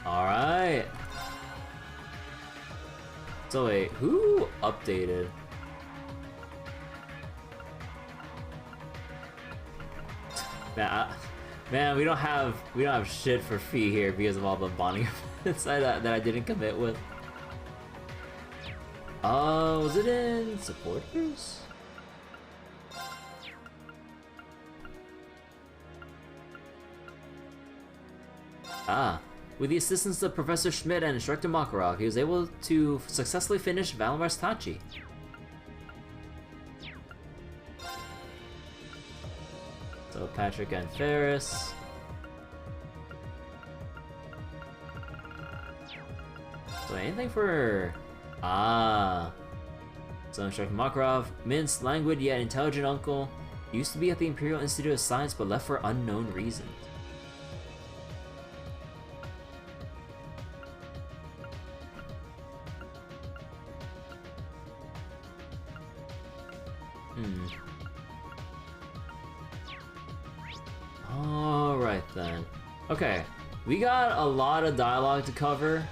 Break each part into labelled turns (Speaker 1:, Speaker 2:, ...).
Speaker 1: Alright. So wait, who updated? Man, we don't have shit for free here because of all the bonding events that I didn't commit with. Was it in supporters? Ah, with the assistance of Professor Schmidt and Instructor Makarov, he was able to successfully finish Valmar's Tachi. So Patrick and Ferris. So anything for... Ah. So Instructor Makarov, Mint's languid yet intelligent uncle, used to be at the Imperial Institute of Science but left for unknown reasons. Alright then. Okay, we got a lot of dialogue to cover.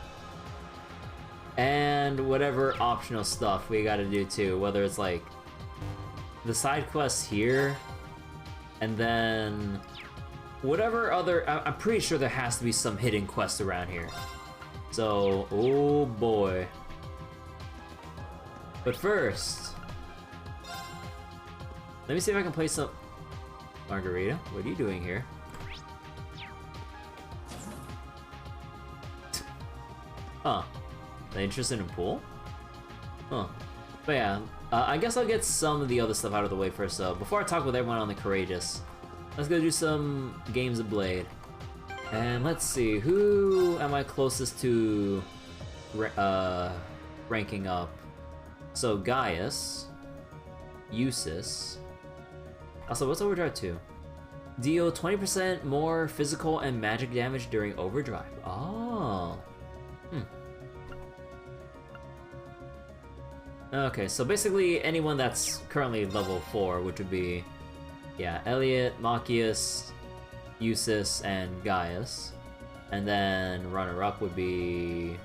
Speaker 1: And whatever optional stuff we gotta do too, whether it's like the side quests here, and then whatever other... I'm pretty sure there has to be some hidden quests around here. So, oh boy. But first, let me see if I can play some... Margarita, what are you doing here? Huh. Interested in pool? Huh. But yeah, I guess I'll get some of the other stuff out of the way first, so before I talk with everyone on the Courageous, let's go do some games of Blade. And let's see, who am I closest to ranking up? So Gaius, Eusis. Also, what's Overdrive 2? Deal 20% more physical and magic damage during Overdrive. Oh. Okay, so basically anyone that's currently level 4, which would be, yeah, Elliot, Machias, Eusis, and Gaius. And then runner-up would be...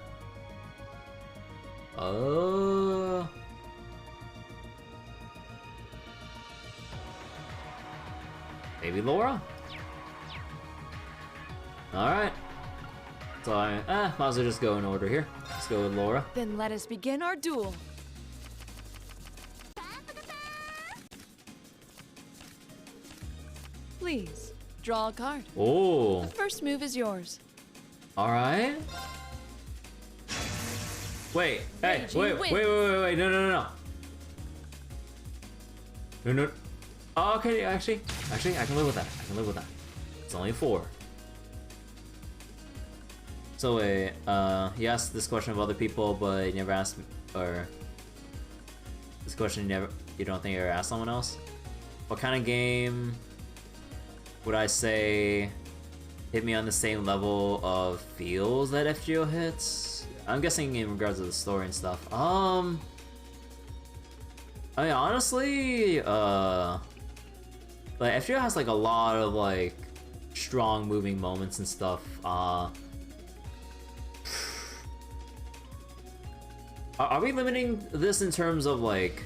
Speaker 1: maybe Laura? Alright. So I might as well just go in order here. Let's go with Laura.
Speaker 2: Then let us begin our duel. Please, draw a card.
Speaker 1: Oh.
Speaker 2: The first move is yours.
Speaker 1: Alright. Wait, hey, wait, no. No. Oh, okay, actually, I can live with that. It's only 4. So wait, you asked this question of other people, but you never asked, or this question you don't think you ever asked someone else? What kind of game would I say hit me on the same level of feels that FGO hits? I'm guessing in regards to the story and stuff. I mean, honestly, like FGO has like a lot of like strong moving moments and stuff. Are we limiting this in terms of like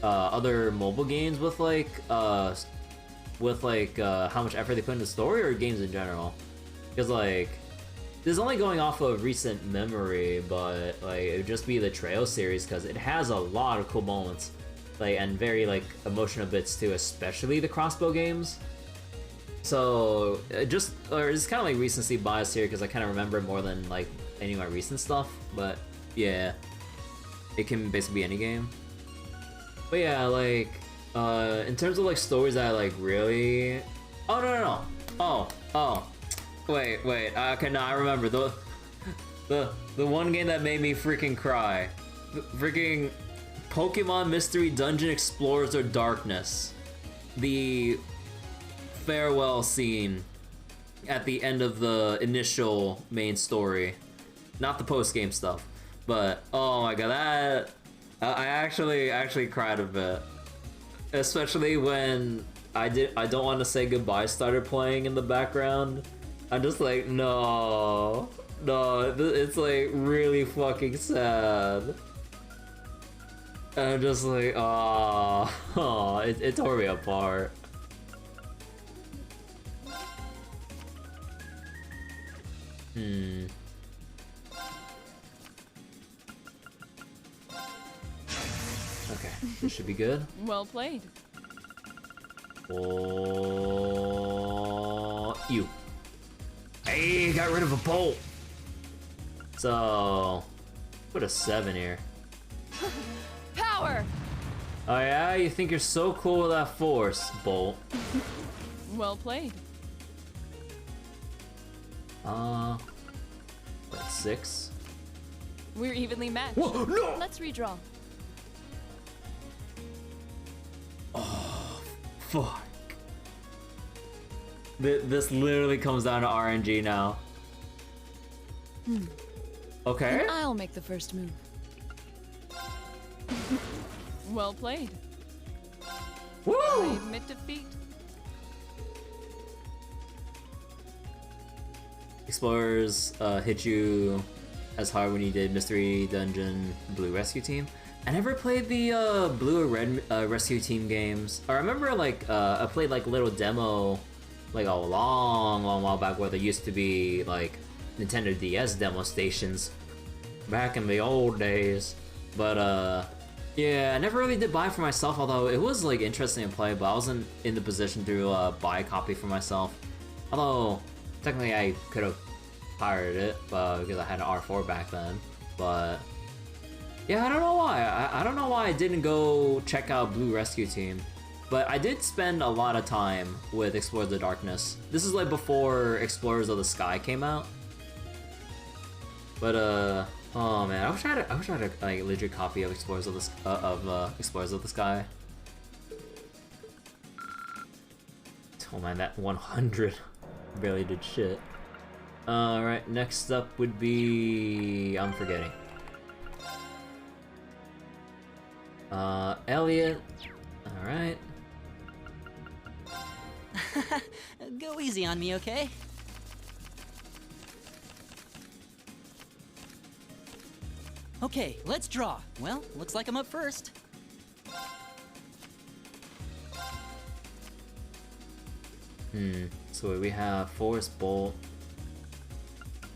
Speaker 1: other mobile games with like how much effort they put into the story, or games in general? Because like this is only going off of recent memory, but like it would just be the Trail series because it has a lot of cool moments, like, and very like emotional bits too, especially the crossbow games. So it's kind of like recency bias here because I kind of remember more than like any of my recent stuff. But yeah, it can basically be any game. But yeah, like in terms of like stories that I like really... Oh no. Oh. Wait. Okay, no, I remember the one game that made me freaking cry. Freaking Pokemon Mystery Dungeon Explorers of Darkness. The farewell scene at the end of the initial main story, not the post-game stuff. But oh my god, that I actually cried a bit, especially when I Don't Want to Say Goodbye started playing in the background. I'm just like, no, it's like really fucking sad. And I'm just like, oh, it tore me apart. Okay, this should be good.
Speaker 2: Well played.
Speaker 1: Oh, you. Hey, got rid of a bolt. So, put a 7 here.
Speaker 2: Power!
Speaker 1: Oh yeah, you think you're so cool with that force, Bolt.
Speaker 2: Well played.
Speaker 1: What, 6?
Speaker 2: We're evenly matched.
Speaker 1: Whoa, no!
Speaker 2: Let's redraw.
Speaker 1: Fuck. This literally comes down to RNG now. Okay.
Speaker 2: And I'll make the first move. Well played.
Speaker 1: Woo!
Speaker 2: I admit defeat.
Speaker 1: Explorers hit you as hard when you did Mystery Dungeon Blue Rescue Team. I never played the Blue or Red Rescue Team games. I remember like I played like a little demo like a long while back where there used to be like Nintendo DS demo stations back in the old days. But yeah, I never really did buy it for myself, although it was like interesting to play, but I wasn't in the position to buy a copy for myself. Although technically I could have pirated it because I had an R4 back then. But yeah, I don't know why. I don't know why I didn't go check out Blue Rescue Team. But I did spend a lot of time with Explorers of the Darkness. This is like before Explorers of the Sky came out. But oh man, I wish I had a like legit copy of Explorers of the Explorers of the Sky. Oh man, that 100 barely did shit. Alright, next up would be... I'm forgetting. Elliot. Alright.
Speaker 3: Go easy on me, okay? Okay, let's draw. Well, looks like I'm up first.
Speaker 1: So we have Forest Bolt.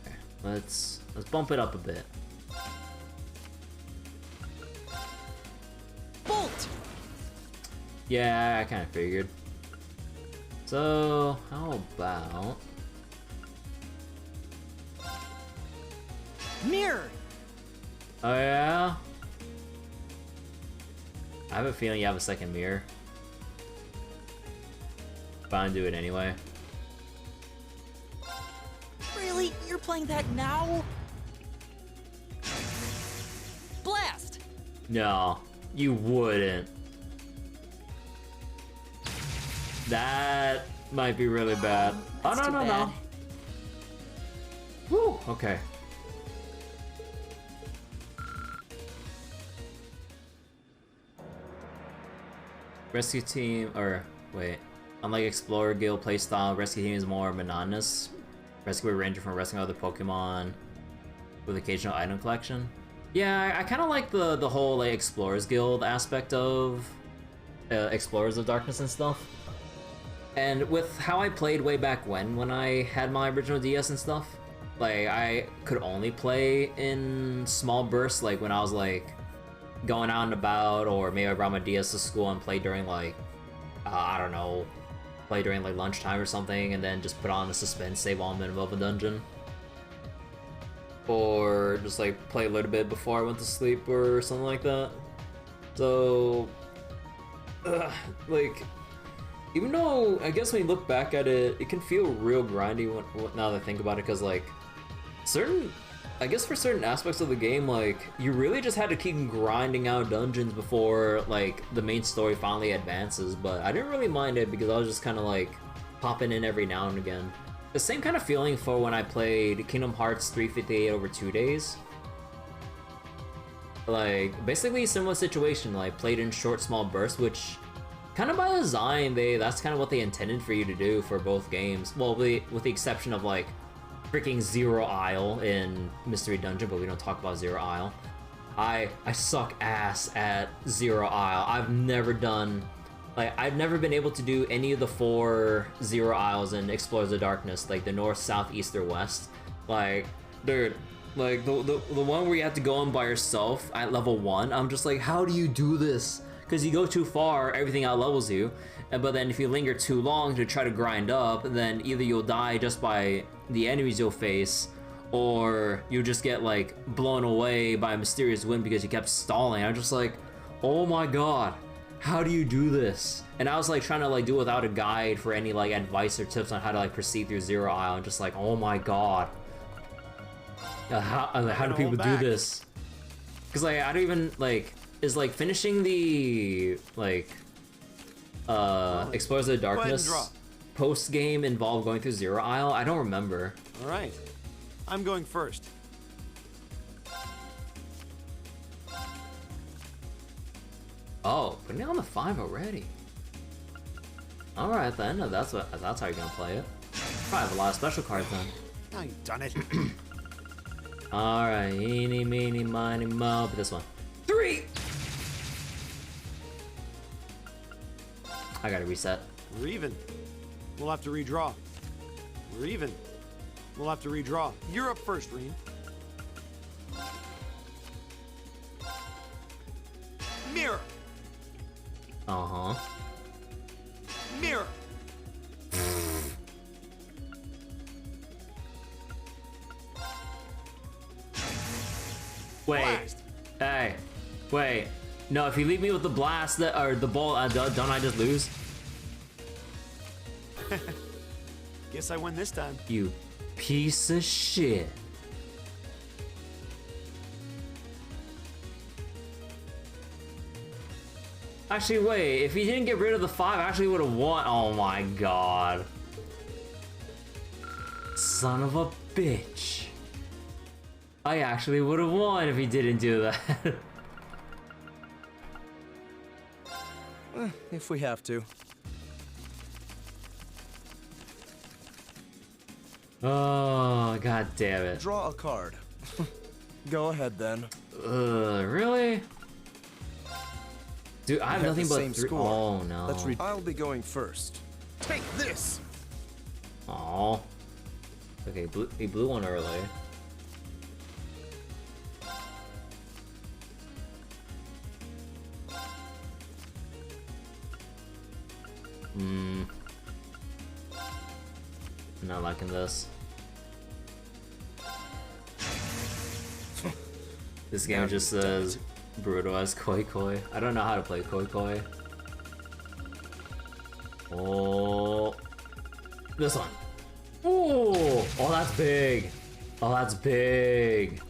Speaker 1: Okay, let's bump it up a bit.
Speaker 3: Bolt!
Speaker 1: Yeah, I kind of figured. So, how about...
Speaker 3: Mirror!
Speaker 1: Oh yeah? I have a feeling you have a second mirror. Fine, do it anyway.
Speaker 3: Really? You're playing that now? Blast!
Speaker 1: No, you wouldn't. That might be really bad. Oh,
Speaker 3: That's
Speaker 1: no,
Speaker 3: too
Speaker 1: no,
Speaker 3: bad.
Speaker 1: no. Woo, okay. Rescue Team, or wait. Unlike Explorer Guild playstyle, Rescue Team is more monotonous. Rescue will range from rescuing other Pokemon with occasional item collection. Yeah, I kind of like the whole like Explorers Guild aspect of Explorers of Darkness and stuff. And with how I played way back when I had my original DS and stuff, like I could only play in small bursts, like when I was like going out and about, or maybe I brought my DS to school and played during like I don't know, play during like lunchtime or something, and then just put on a suspense save while I'm in the middle of a dungeon. Or just like play a little bit before I went to sleep or something like that. So, like, even though I guess when you look back at it, it can feel real grindy now that I think about it, because like I guess for certain aspects of the game, like you really just had to keep grinding out dungeons before like the main story finally advances. But I didn't really mind it because I was just kind of like popping in every now and again. The same kind of feeling for when I played Kingdom Hearts 358 over 2 days. Like basically similar situation, like played in short small bursts, which kind of by design, that's kind of what they intended for you to do for both games. Well, with the exception of like freaking Zero Isle in Mystery Dungeon, but we don't talk about Zero Isle. I suck ass at Zero Isle. I've never been able to do any of the 4 Zero Isles in Explorers of Darkness, like the north, south, east, or west. Like, dude, like the one where you have to go in by yourself at level 1, I'm just like, how do you do this? Because you go too far, everything out levels you, but then if you linger too long to try to grind up, then either you'll die just by the enemies you'll face, or you just get like blown away by a mysterious wind because you kept stalling. I'm just like, oh my god, how do you do this? And I was like trying to like do it without a guide for any like advice or tips on how to like proceed through Zero Isle. I'm just like, oh my god, how do people do this? Because like I don't even like, is like finishing the like Explorers of the Darkness post game involve going through Zero Isle? I don't remember.
Speaker 4: All right, I'm going first.
Speaker 1: Oh, putting it on the 5 already. All right then, if that's how you're gonna play it. Probably have a lot of special cards then.
Speaker 4: Now you've done it.
Speaker 1: All right, eeny, meeny, miny, mo. But this one, 3. I gotta reset.
Speaker 4: We're even. We'll have to redraw. We're even. We'll have to redraw. You're up first, Reem. Mirror.
Speaker 1: Uh-huh.
Speaker 4: Mirror.
Speaker 1: Wait.
Speaker 4: Blast.
Speaker 1: Hey. Wait. No, if you leave me with the blast or the ball, don't I just lose?
Speaker 4: Guess I win this time.
Speaker 1: You piece of shit. Actually, wait. If he didn't get rid of the 5, I actually would have won. Oh my god. Son of a bitch. I actually would have won if he didn't do that.
Speaker 5: If we have to.
Speaker 1: Oh, god damn it.
Speaker 5: Draw a card. Go ahead then.
Speaker 1: Really? Dude, I have
Speaker 5: We
Speaker 1: nothing
Speaker 5: the
Speaker 1: but
Speaker 5: same
Speaker 1: 3.
Speaker 5: score.
Speaker 1: Oh no.
Speaker 5: Let's read. I'll be going first. Take this.
Speaker 1: Aw. Okay, he blew one early. Not liking this. This game just says brutal as Koi Koi. I don't know how to play Koi Koi. Oh, this one. Oh, oh, that's big. Oh, that's big.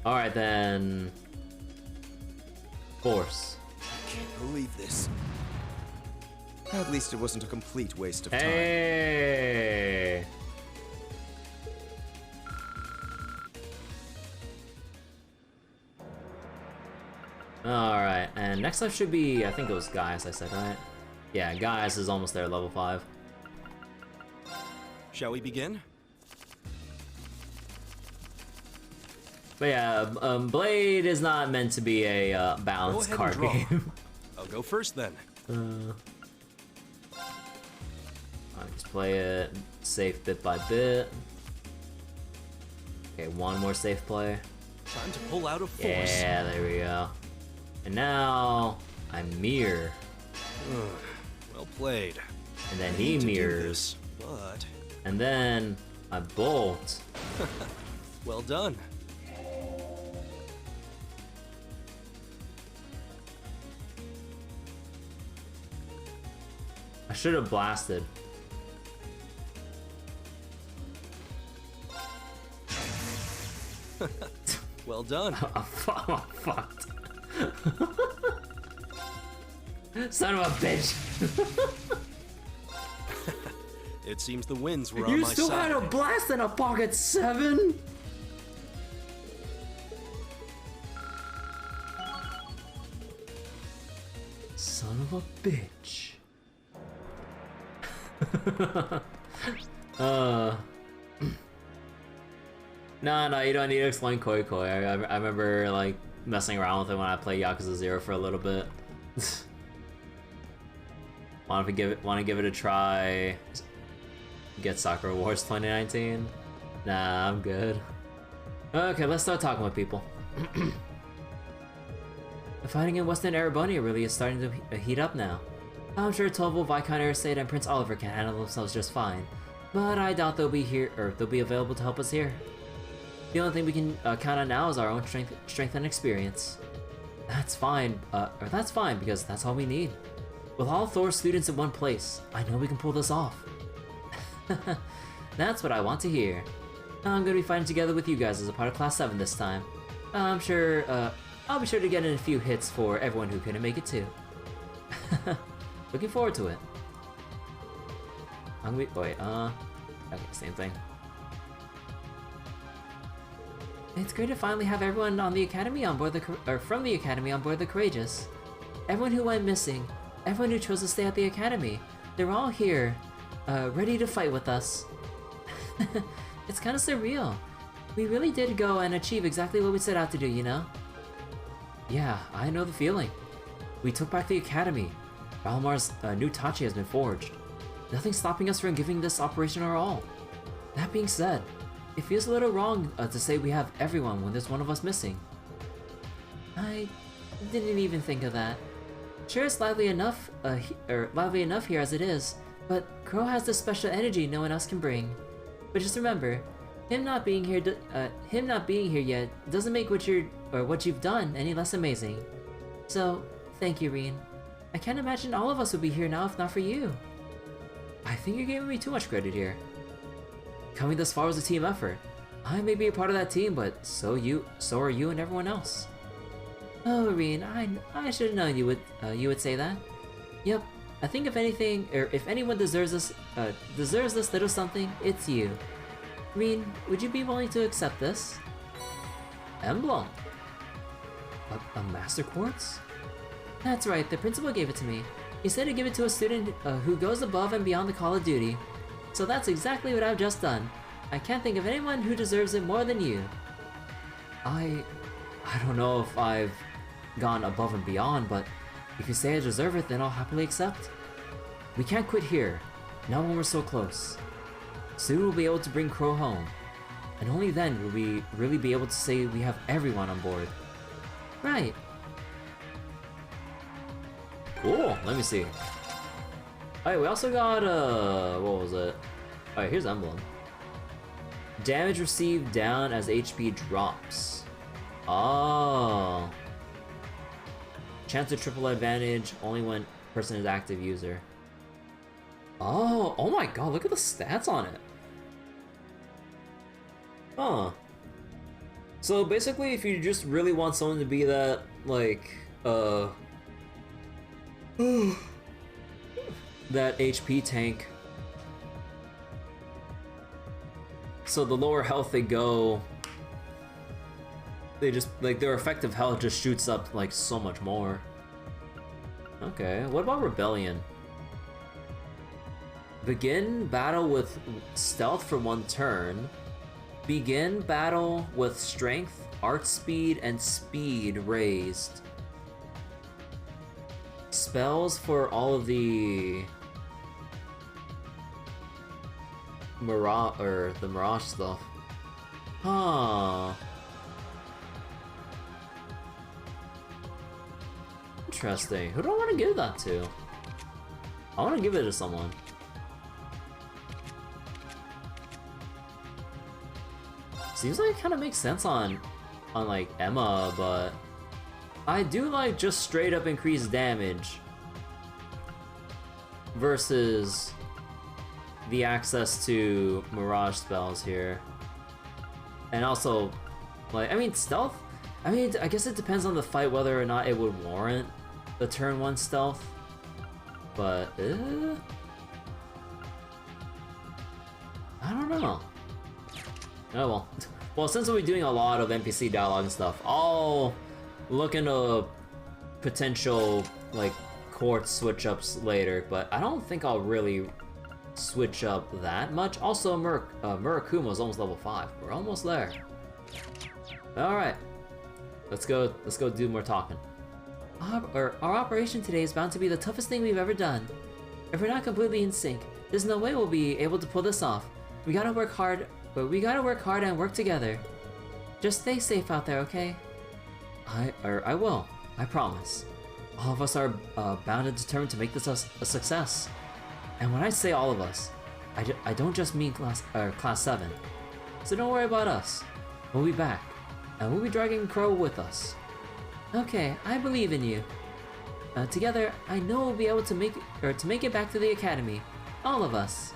Speaker 1: All right then. Force.
Speaker 5: Can't believe this. At least it wasn't a complete waste of time.
Speaker 1: Hey. Alright, and next up should be, I think it was Gaius I said, right? Yeah, Gaius is almost there, level 5.
Speaker 5: Shall we begin?
Speaker 1: But yeah, Blade is not meant to be a balanced
Speaker 5: Go ahead
Speaker 1: card
Speaker 5: and draw.
Speaker 1: game.
Speaker 5: I'll go first then.
Speaker 1: I'll just play it safe bit by bit. Okay, one more safe play.
Speaker 5: Time to pull out a force.
Speaker 1: Yeah, there we go. And now I mirror.
Speaker 5: Well played.
Speaker 1: And then
Speaker 5: I
Speaker 1: he
Speaker 5: hate to do
Speaker 1: mirrors.
Speaker 5: this, but
Speaker 1: And then I bolt.
Speaker 5: well done.
Speaker 1: I should have blasted.
Speaker 5: Well done.
Speaker 1: I'm fucked. Son of a bitch.
Speaker 5: It seems the winds were on
Speaker 1: You
Speaker 5: my
Speaker 1: still
Speaker 5: side.
Speaker 1: had a blast in a pocket 7? Son of a bitch. No, you don't need to explain Koi Koi. I remember like messing around with it when I played Yakuza 0 for a little bit. Want to give it a try? Get Sakura Wars 2019? Nah, I'm good. Okay, let's start talking with people. The fighting in Western Erebonia really is starting to heat up now. I'm sure Tovo, Viscount Arisade, and Prince Oliver can handle themselves just fine, but I doubt they'll be here or they'll be available to help us here. The only thing we can count on now is our own strength and experience. That's fine, because that's all we need. With all Thor's students in one place, I know we can pull this off. That's what I want to hear. I'm gonna be fighting together with you guys as a part of Class 7 this time. I'll be sure to get in a few hits for everyone who couldn't make it too. Looking forward to it. Okay, same thing. It's great to finally have everyone on the Academy on board from the Academy on board the Courageous. Everyone who went missing, everyone who chose to stay at the Academy, they're all here, ready to fight with us. It's kind of surreal. We really did go and achieve exactly what we set out to do, you know? Yeah, I know the feeling. We took back the Academy. Balmar's new Tachi has been forged. Nothing's stopping us from giving this operation our all. That being said, it feels a little wrong to say we have everyone when there's one of us missing. I didn't even think of that. Sure, it's lively enough here as it is, but Crow has this special energy no one else can bring. But just remember, him not being here yet doesn't make what you've done any less amazing. So, thank you, Reen. I can't imagine all of us would be here now if not for you. I think you're giving me too much credit here. Coming this far was a team effort. I may be a part of that team, but so are you and everyone else. Oh, Reen, I should have known you would say that. Yep, I think if anyone deserves this little something, it's you. Reen, would you be willing to accept this? Emblem? A Master Quartz? That's right, the principal gave it to me. He said to give it to a student who goes above and beyond the call of duty. So that's exactly what I've just done. I can't think of anyone who deserves it more than you. I don't know if I've gone above and beyond, but if you say I deserve it, then I'll happily accept. We can't quit here, not when we're so close. Soon we'll be able to bring Crow home, and only then will we really be able to say we have everyone on board. Right. Cool, let me see. Alright, we also got, what was it? Alright, here's Emblem. Damage received down as HP drops. Oh. Chance to triple advantage only when person is active user. Oh my god, look at the stats on it. Huh. So basically, if you just really want someone to be that, like, that HP tank. So the lower health they go, they just, like, their effective health just shoots up, like, so much more. Okay, what about Rebellion? Begin battle with stealth for 1 turn. Begin battle with strength, art speed, and speed raised. Spells for all of the Mirage stuff. Huh. Interesting. Who do I want to give that to? I want to give it to someone. Seems like it kind of makes sense on like Emma, but I do like just straight up increased damage versus the access to Mirage spells here. And also, like, I mean, stealth, I mean, I guess it depends on the fight whether or not it would warrant the turn 1 stealth, but I don't know. Oh well. Well, since we'll be doing a lot of NPC dialogue and stuff, I'll look into potential, like, court switch-ups later, but I don't think I'll really switch up that much. Also, Murakumo's almost level 5. We're almost there. Alright. Let's go do more talking. Our operation today is bound to be the toughest thing we've ever done. If we're not completely in sync, there's no way we'll be able to pull this off. We gotta work hard, but we gotta work hard and work together. Just stay safe out there, okay? I will. I promise. All of us are bound and determined to make this a success. And when I say all of us, I don't just mean class 7. So don't worry about us. We'll be back, and we'll be dragging Crow with us. Okay, I believe in you. Together, I know we'll be able to make it back to the academy. All of us.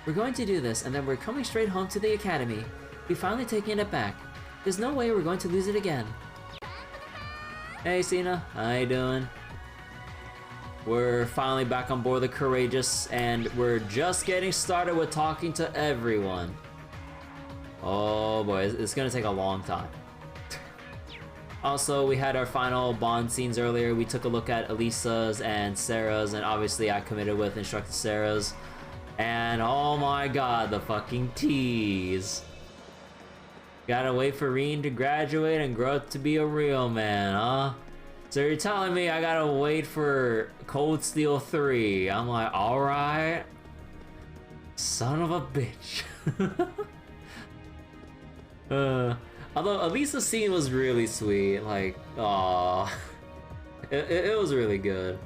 Speaker 1: We're going to do this, and then we're coming straight home to the academy. We finally taking it back. There's no way we're going to lose it again. Hey, Cena. How you doing? We're finally back on board the Courageous, and we're just getting started with talking to everyone. Oh boy, it's gonna take a long time. Also, we had our final bond scenes earlier. We took a look at Elisa's and Sarah's, and obviously I committed with Instructor Sarah's. And oh my god, the fucking tease. Gotta wait for Reen to graduate and grow up to be a real man, huh? So you're telling me I gotta wait for Cold Steel 3. I'm like, alright. Son of a bitch. Although Elisa's scene was really sweet, like, aww. It was really good.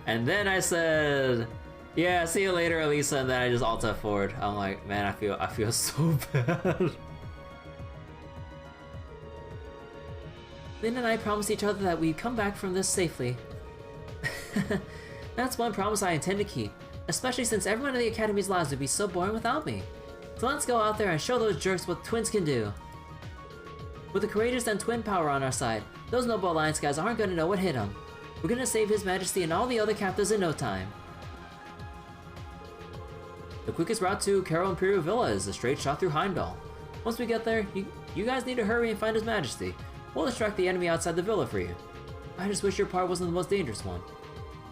Speaker 1: And then I said, yeah, see you later, Elisa, and then I just alt forward. I'm like, man, I feel so bad. Lynn and I promised each other that we'd come back from this safely. That's one promise I intend to keep, especially since everyone in the Academy's lives would be so boring without me. So let's go out there and show those jerks what twins can do. With the Courageous and Twin power on our side, those Noble Alliance guys aren't gonna know what hit them. We're gonna save His Majesty and all the other captives in no time. The quickest route to Carol Imperial Villa is a straight shot through Heimdallr. Once we get there, you guys need to hurry and find His Majesty. We'll distract the enemy outside the villa for you. I just wish your part wasn't the most dangerous one.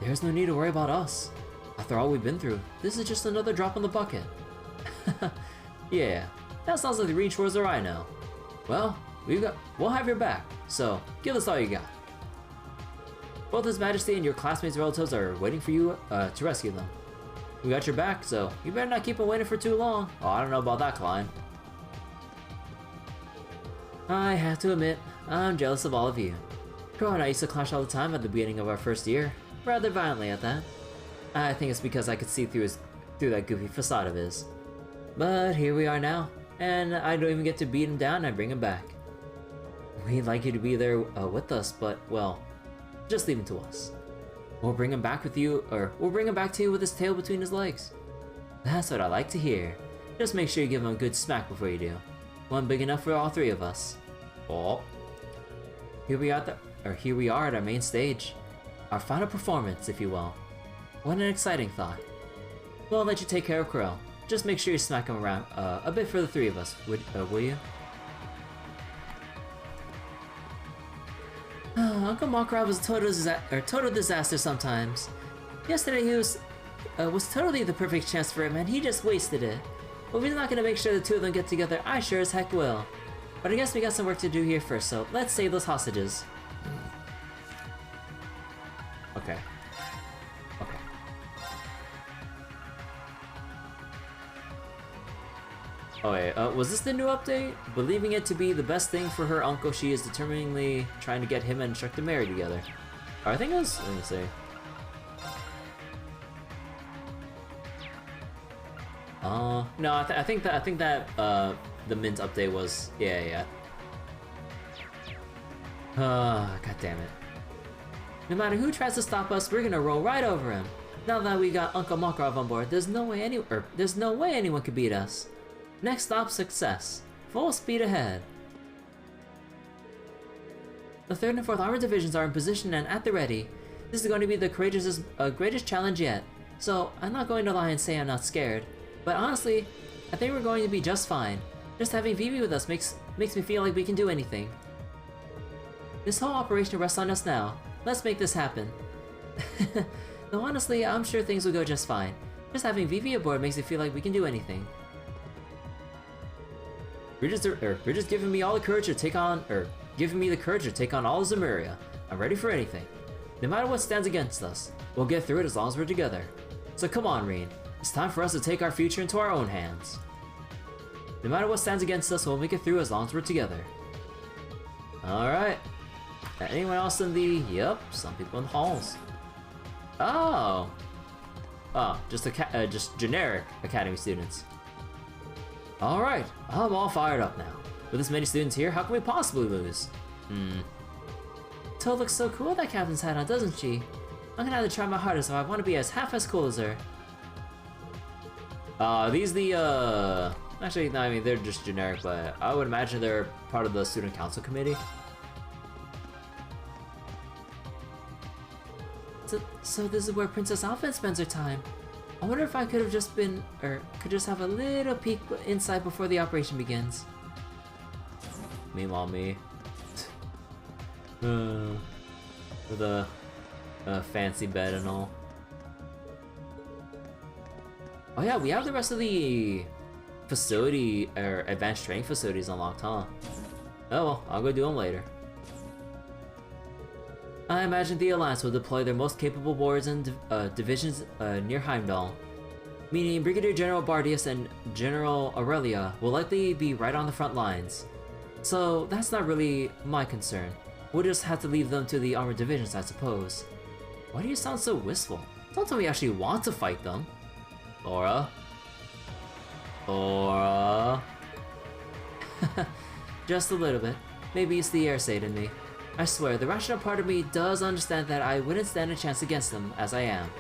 Speaker 1: There's no need to worry about us. After all we've been through, this is just another drop in the bucket. Yeah, that sounds like the Reach Wars I know. Well, we'll have your back, so give us all you got. Both His Majesty and your classmates' relatives are waiting for you to rescue them. We got your back, so you better not keep them waiting for too long. Oh, I don't know about that, Klein. I have to admit, I'm jealous of all of you. Crow and I used to clash all the time at the beginning of our first year, rather violently at that. I think it's because I could see through that goofy facade of his. But here we are now, and I don't even get to beat him down and bring him back. We'd like you to be there with us, but, well, just leave him to us. We'll bring him back with you, or we'll bring him back to you with his tail between his legs. That's what I like to hear. Just make sure you give him a good smack before you do. One big enough for all three of us. Oh. Here we are at our main stage. Our final performance, if you will. What an exciting thought. We'll let you take care of Crow. Just make sure you smack him around a bit for the three of us, will you? Uncle Makarov was a total disaster sometimes. Yesterday he was totally the perfect chance for him, and he just wasted it. But if he's not gonna make sure the two of them get together, I sure as heck will. But I guess we got some work to do here first, so let's save those hostages. Okay. Okay. Oh wait, was this the new update? Believing it to be the best thing for her uncle, she is determinedly trying to get him and Instructor married together. Oh, I think it was, let me see. No, I think that the Mint update was, yeah. God damn it. No matter who tries to stop us, we're gonna roll right over him. Now that we got Uncle Makarov on board, there's no way anyone could beat us. Next stop, success. Full speed ahead. The 3rd and 4th Armored Divisions are in position and at the ready. This is going to be the Courageous' greatest challenge yet, so I'm not going to lie and say I'm not scared. But honestly, I think we're going to be just fine. Just having Vivi with us makes me feel like we can do anything. This whole operation rests on us now. Let's make this happen. Though honestly, I'm sure things will go just fine. Just having Vivi aboard makes it feel like we can do anything. You're just giving me all the courage to take on, giving me the courage to take on all of Zemuria. I'm ready for anything. No matter what stands against us, we'll get through it as long as we're together. So come on, Rean. It's time for us to take our future into our own hands. No matter what stands against us, we'll make it through as long as we're together. Alright. Anyone else in the... Yep, some people in the halls. Oh! Oh, just generic Academy students. Alright, I'm all fired up now. With this many students here, how can we possibly lose? Toad looks so cool with that captain's hat on, doesn't she? I'm gonna have to try my hardest if I want to be half as cool as her. These the, actually, no, I mean, they're just generic, but I would imagine they're part of the student council committee. So this is where Princess Alpha spends her time. I wonder if I could have just been, could just have a little peek inside before the operation begins. Meanwhile, me. With a fancy bed and all. Oh yeah, we have the rest of the facility, advanced training facilities unlocked, huh? Oh well, I'll go do them later. I imagine the Alliance will deploy their most capable warriors and divisions near Heimdallr. Meaning Brigadier General Bardius and General Aurelia will likely be right on the front lines. So that's not really my concern. We'll just have to leave them to the armored divisions, I suppose. Why do you sound so wistful? Don't tell me you actually want to fight them. Laura? Laura? Just a little bit. Maybe it's the Airsaid in me. I swear, the rational part of me does understand that I wouldn't stand a chance against them, as I am.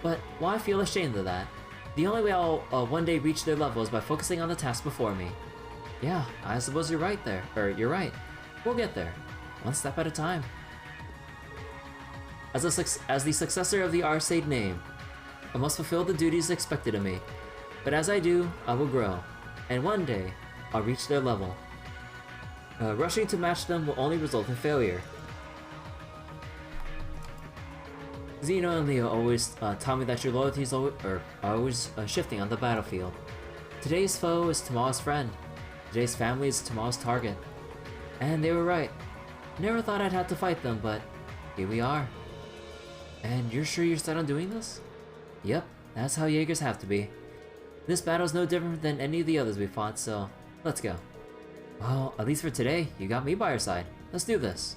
Speaker 1: But why feel ashamed of that? The only way I'll one day reach their level is by focusing on the task before me. Yeah, I suppose you're right there. You're right. We'll get there. One step at a time. As the successor of the Airsaid name, I must fulfill the duties expected of me. But as I do, I will grow. And one day, I'll reach their level. Rushing to match them will only result in failure. Zeno and Leo always taught me that your loyalties are always shifting on the battlefield. Today's foe is tomorrow's friend. Today's family is tomorrow's target. And they were right. Never thought I'd have to fight them, but here we are. And you're sure you're set on doing this? Yep, that's how Jaegers have to be. This battle's no different than any of the others we fought, so let's go. Well, at least for today, you got me by your side. Let's do this.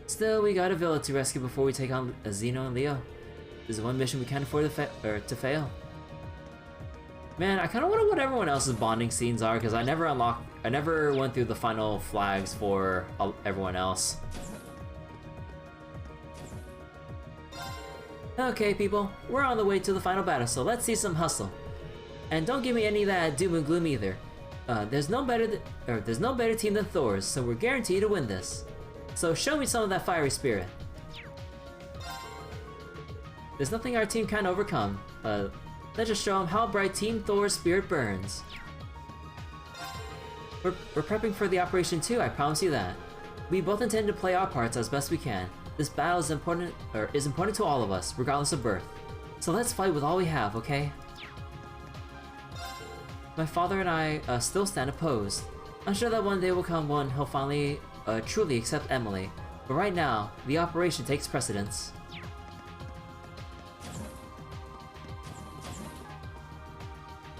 Speaker 1: Still, we got a villa to rescue before we take on Zeno and Leo. This is one mission we can't afford to fail. Man, I kind of wonder what everyone else's bonding scenes are, because I never went through the final flags for everyone else. Okay, people, we're on the way to the final battle, so let's see some hustle. And don't give me any of that doom and gloom either. There's no better team than Thor's, so we're guaranteed to win this. So show me some of that fiery spirit. There's nothing our team can't overcome. Let's just show them how bright Team Thor's spirit burns. We're prepping for the operation too, I promise you that. We both intend to play our parts as best we can. This battle is important to all of us, regardless of birth. So let's fight with all we have, okay? My father and I still stand opposed. I'm sure that one day will come when he'll finally truly accept Emily. But right now, the operation takes precedence.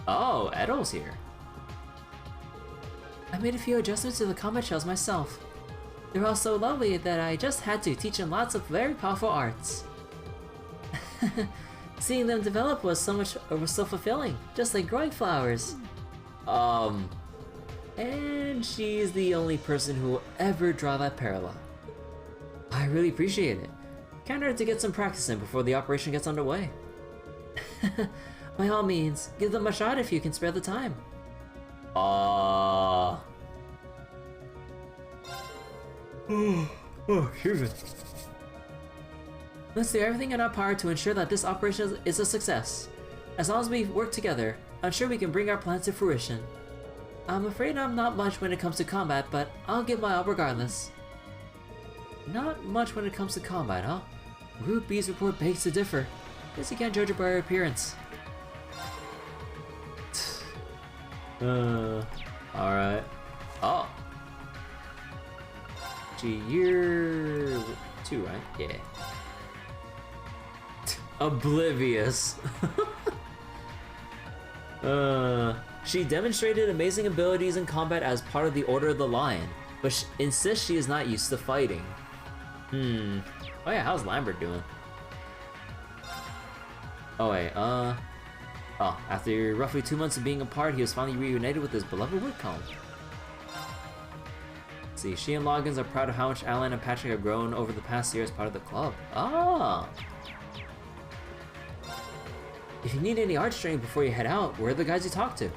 Speaker 1: Oh, Edo's here. I made a few adjustments to the combat shells myself. They're all so lovely that I just had to teach them lots of very powerful arts. Seeing them develop was so fulfilling, just like growing flowers. And she's the only person who will ever draw that parallel. I really appreciate it. Can't hurt to get some practice in before the operation gets underway. By all means, give them a shot if you can spare the time. Excuse me. Let's do everything in our power to ensure that this operation is a success. As long as we work together, I'm sure we can bring our plans to fruition. I'm afraid I'm not much when it comes to combat, but I'll give my all regardless. Not much when it comes to combat, huh? Rude B's report begs to differ. Guess you can't judge her by her appearance. Alright. Oh. Gee, year 2, right? Yeah. Oblivious. She demonstrated amazing abilities in combat as part of the Order of the Lion, but insists she is not used to fighting. Oh yeah, how's Lambert doing? Oh wait, oh, after roughly 2 months of being apart, he was finally reunited with his beloved Whitcomb. Let's see, she and Loggins are proud of how much Alan and Patrick have grown over the past year as part of the club. Ah! If you need any art training before you head out, where are the guys you talk to?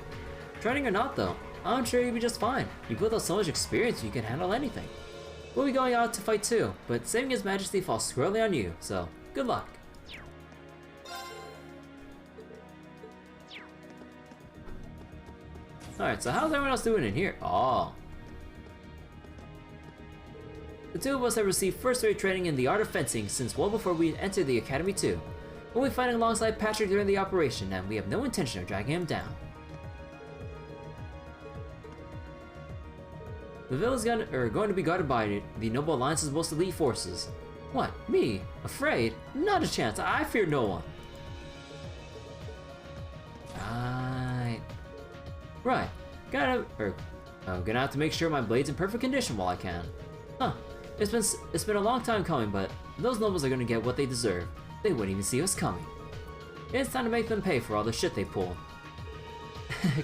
Speaker 1: Training or not though, I'm sure you'll be just fine. You built up so much experience you can handle anything. We'll be going out to fight too, but saving His Majesty falls squarely on you, so good luck. Alright, so how's everyone else doing in here? Oh. The two of us have received first-rate training in the art of fencing since well before we entered the academy too. We'll be fighting alongside Patrick during the operation, and we have no intention of dragging him down. The villa's going to be guarded by the Noble Alliance's most elite forces. What? Me? Afraid? Not a chance. I fear no one. Right. Gonna have to make sure my blade's in perfect condition while I can. Huh. It's been a long time coming, but those nobles are gonna get what they deserve. They wouldn't even see us coming. It's time to make them pay for all the shit they pulled.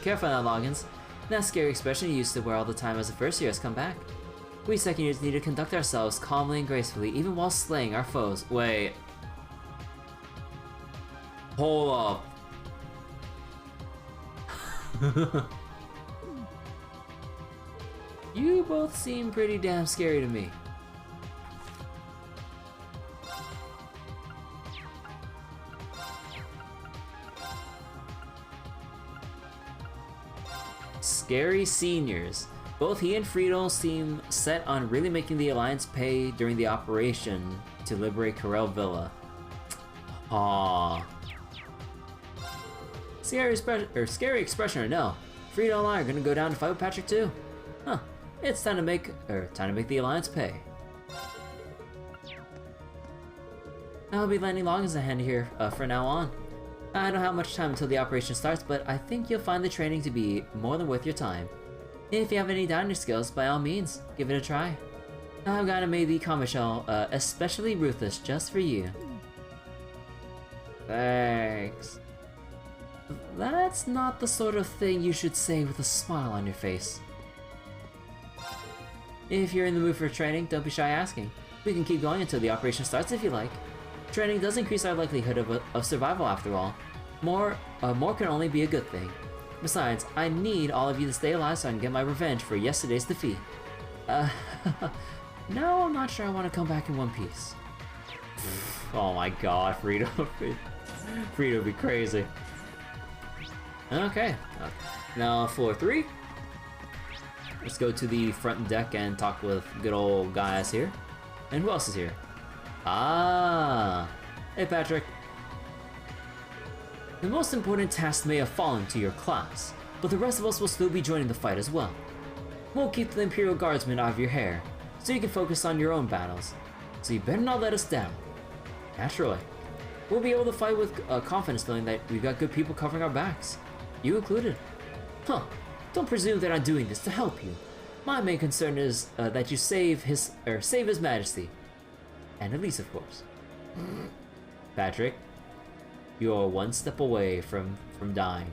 Speaker 1: Careful now, Loggins. That scary expression you used to wear all the time as a first year has come back. We second years need to conduct ourselves calmly and gracefully, even while slaying our foes. Wait. Hold up. You both seem pretty damn scary to me. Scary seniors. Both he and Friedel seem set on really making the Alliance pay during the operation to liberate Corel Villa. Aww. Scary expression or no, Friedel and I are gonna go down to fight with Patrick too. Huh. It's time to make the Alliance pay. I'll be lending Loggins a hand here from now on. I don't have much time until the operation starts, but I think you'll find the training to be more than worth your time. If you have any down your skills, by all means, give it a try. I've got made the combat shell especially ruthless just for you. Thanks. That's not the sort of thing you should say with a smile on your face. If you're in the mood for training, don't be shy asking. We can keep going until the operation starts if you like. Training does increase our likelihood of survival after all. More can only be a good thing. Besides, I need all of you to stay alive so I can get my revenge for yesterday's defeat. Now I'm not sure I want to come back in one piece. Oh my god, Frito. Frito would be crazy. Okay, now floor 3. Let's go to the front deck and talk with good old guys here. And who else is here? Ah, hey Patrick. The most important task may have fallen to your class, but the rest of us will still be joining the fight as well. We'll keep the Imperial Guardsmen out of your hair, so you can focus on your own battles. So you better not let us down. Naturally. We'll be able to fight with confidence knowing that we've got good people covering our backs. You included. Huh. Don't presume that I'm doing this to help you. My main concern is that you save his Majesty. And Elise, of course. Patrick, you are one step away from dying.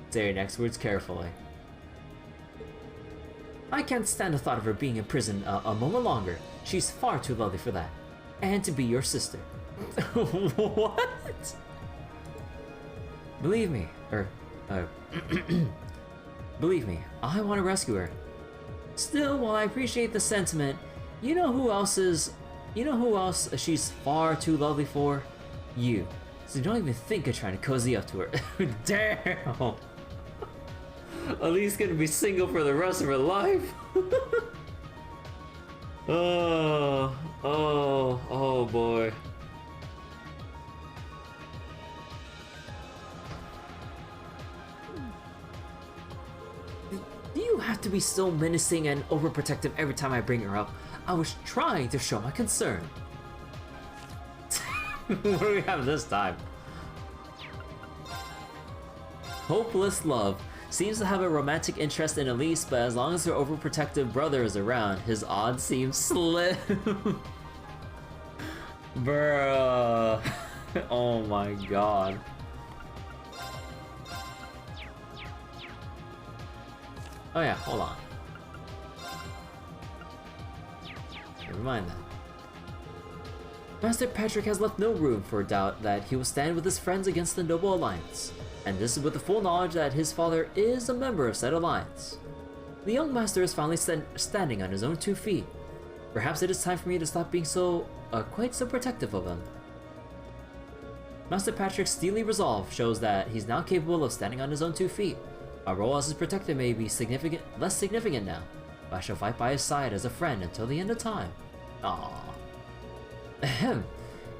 Speaker 1: Say your next words carefully. I can't stand the thought of her being in prison a moment longer. She's far too lovely for that. And to be your sister. What? Believe me, believe me, I want to rescue her. Still, while I appreciate the sentiment, you know who else she's far too lovely for? You. So don't even think of trying to cozy up to her. Damn! Elise gonna be single for the rest of her life. Oh boy. Do you have to be so menacing and overprotective every time I bring her up? I was trying to show my concern. What do we have this time? Hopeless love. Seems to have a romantic interest in Elise, but as long as her overprotective brother is around, his odds seem slim. Bruh. Oh my god. Oh yeah, hold on. Never mind that. Master Patrick has left no room for doubt that he will stand with his friends against the Noble Alliance, and this is with the full knowledge that his father is a member of said alliance. The young master is finally standing on his own 2 feet. Perhaps it is time for me to stop being quite so protective of him. Master Patrick's steely resolve shows that he's now capable of standing on his own 2 feet. My role as his protector may be less significant now, but I shall fight by his side as a friend until the end of time. Aww. Ahem.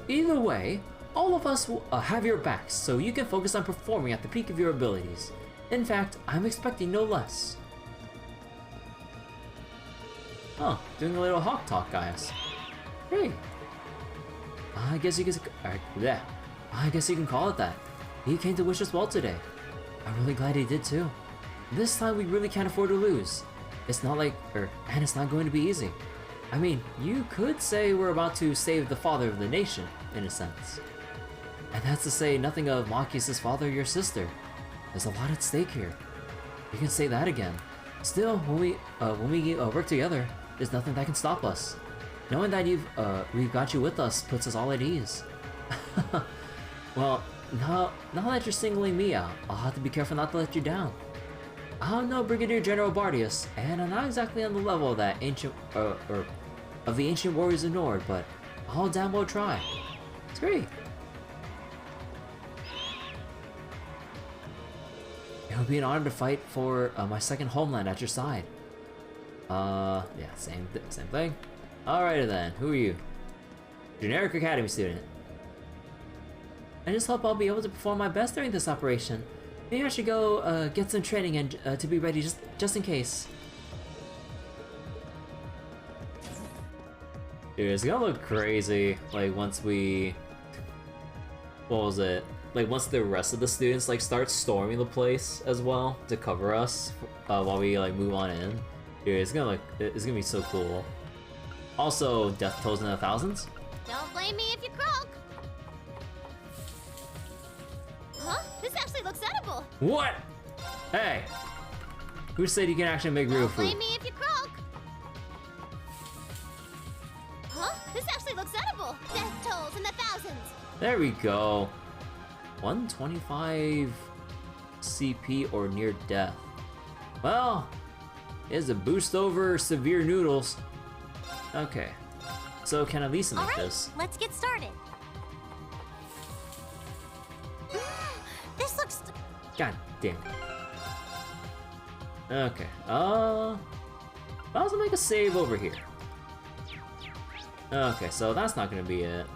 Speaker 1: Either way, all of us will have your backs, so you can focus on performing at the peak of your abilities. In fact, I'm expecting no less. Oh, doing a little hawk talk, guys. Hey. I guess you can call it that. He came to wish us well today. I'm really glad he did too. This time we really can't afford to lose. It's not like, and it's not going to be easy. I mean, you could say we're about to save the father of the nation, in a sense. And that's to say nothing of Marcus's father or your sister. There's a lot at stake here. You can say that again. Still, when we work together, there's nothing that can stop us. Knowing that we've got you with us puts us all at ease. Well, now that you're singling me out, I'll have to be careful not to let you down. I'm no Brigadier General Bardius, and I'm not exactly on the level of that ancient, of the ancient warriors of Nord, but I'll damn well try. It's great. It would be an honor to fight for my second homeland at your side. Yeah, same thing. Alrighty then, who are you? Generic Academy student. I just hope I'll be able to perform my best during this operation. Maybe I should go get some training and to be ready just in case. Dude, it's gonna look crazy. Like once we, what was it? Like once the rest of the students like start storming the place as well to cover us while we like move on in. Dude, it's gonna be so cool. Also, death tolls in the thousands.
Speaker 6: Don't blame me if you croak. Huh? This actually looks edible.
Speaker 1: What? Hey! Who said you can actually make real
Speaker 6: Don't
Speaker 1: food?
Speaker 6: blame me if you croak. Huh? This actually looks edible. Death tolls in the thousands.
Speaker 1: There we go. 125 CP or near death. Well, here's a boost over severe noodles. Okay. So can Elisa make this?
Speaker 6: Let's get started. This looks...
Speaker 1: God damn it. Okay. I'll also make a save over here. Okay, so that's not gonna be it.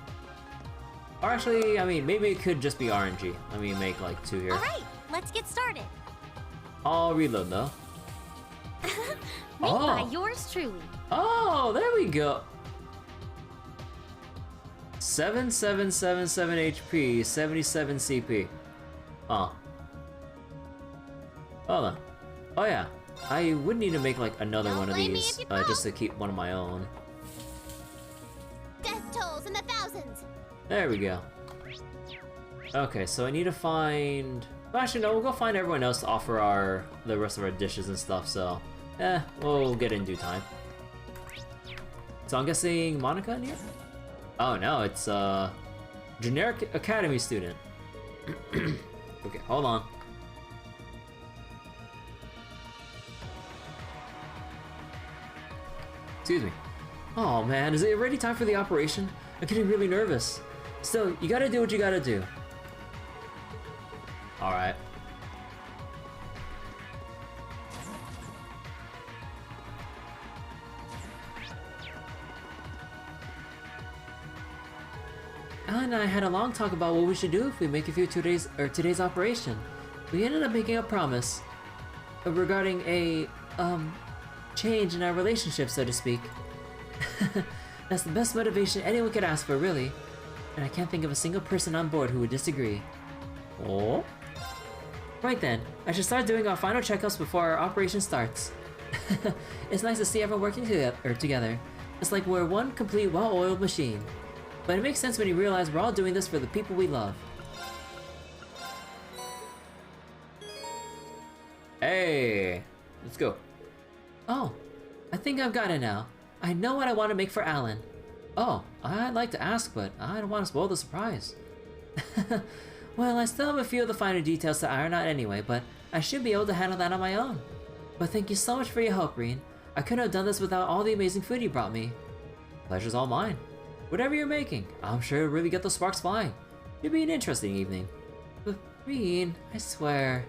Speaker 1: Or actually, I mean, maybe it could just be RNG. Let me make like 2 here.
Speaker 6: Alright, let's get started.
Speaker 1: I'll reload though.
Speaker 6: Made by yours truly.
Speaker 1: Oh, there we go. 7777 HP, 77 CP. Oh. Hold on. Oh yeah, I would need to make like another
Speaker 6: Don't
Speaker 1: one of
Speaker 6: blame me
Speaker 1: these
Speaker 6: if you
Speaker 1: just to keep one of my own.
Speaker 6: Death tolls in the thousands.
Speaker 1: There we go. Okay, so I need to find... Well, actually, no, we'll go find everyone else to offer the rest of our dishes and stuff, so... we'll get it in due time. So I'm guessing Monica in here? Oh no, it's generic academy student. Okay, hold on. Excuse me. Oh man, is it already time for the operation? I'm getting really nervous. Still, you gotta do what you gotta do. Alright. Alan and I had a long talk about what we should do if we make it through today's operation. We ended up making a promise regarding a change in our relationship, so to speak. That's the best motivation anyone could ask for, really. And I can't think of a single person on board who would disagree. Oh? Right then, I should start doing our final checkups before our operation starts. It's nice to see everyone working together. It's like we're one complete, well-oiled machine. But it makes sense when you realize we're all doing this for the people we love. Hey! Let's go. Oh, I think I've got it now. I know what I want to make for Alan. Oh, I'd like to ask, but I don't want to spoil the surprise. Well, I still have a few of the finer details to iron out anyway, but I should be able to handle that on my own. But thank you so much for your help, Reen. I couldn't have done this without all the amazing food you brought me. Pleasure's all mine. Whatever you're making, I'm sure it'll really get the sparks flying. It'll be an interesting evening. But Reen, I swear.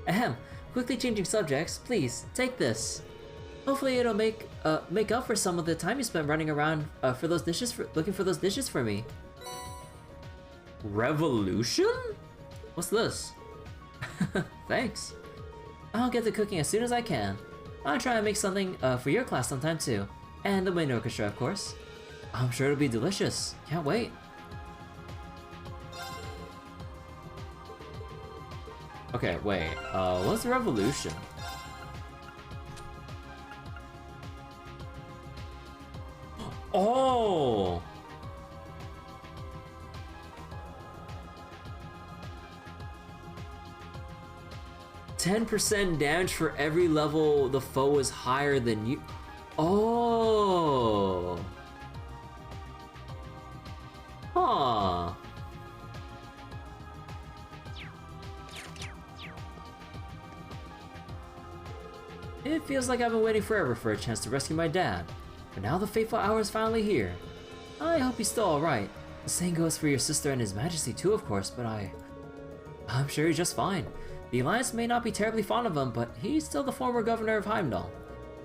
Speaker 1: Ahem, quickly changing subjects, please, take this. Hopefully it'll make up for some of the time you spent running around looking for those dishes for me. Revolution? What's this? Thanks. I'll get to cooking as soon as I can. I'll try and make something for your class sometime too. And the wind orchestra, of course. I'm sure it'll be delicious. Can't wait. Okay, wait. What's the revolution? Oh! 10% damage for every level the foe is higher than you. Oh. Huh. It feels like I've been waiting forever for a chance to rescue my dad. But now the fateful hour is finally here. I hope he's still alright. The same goes for your sister and His Majesty too, of course, but I'm sure he's just fine. The Alliance may not be terribly fond of him, but he's still the former governor of Heimdallr.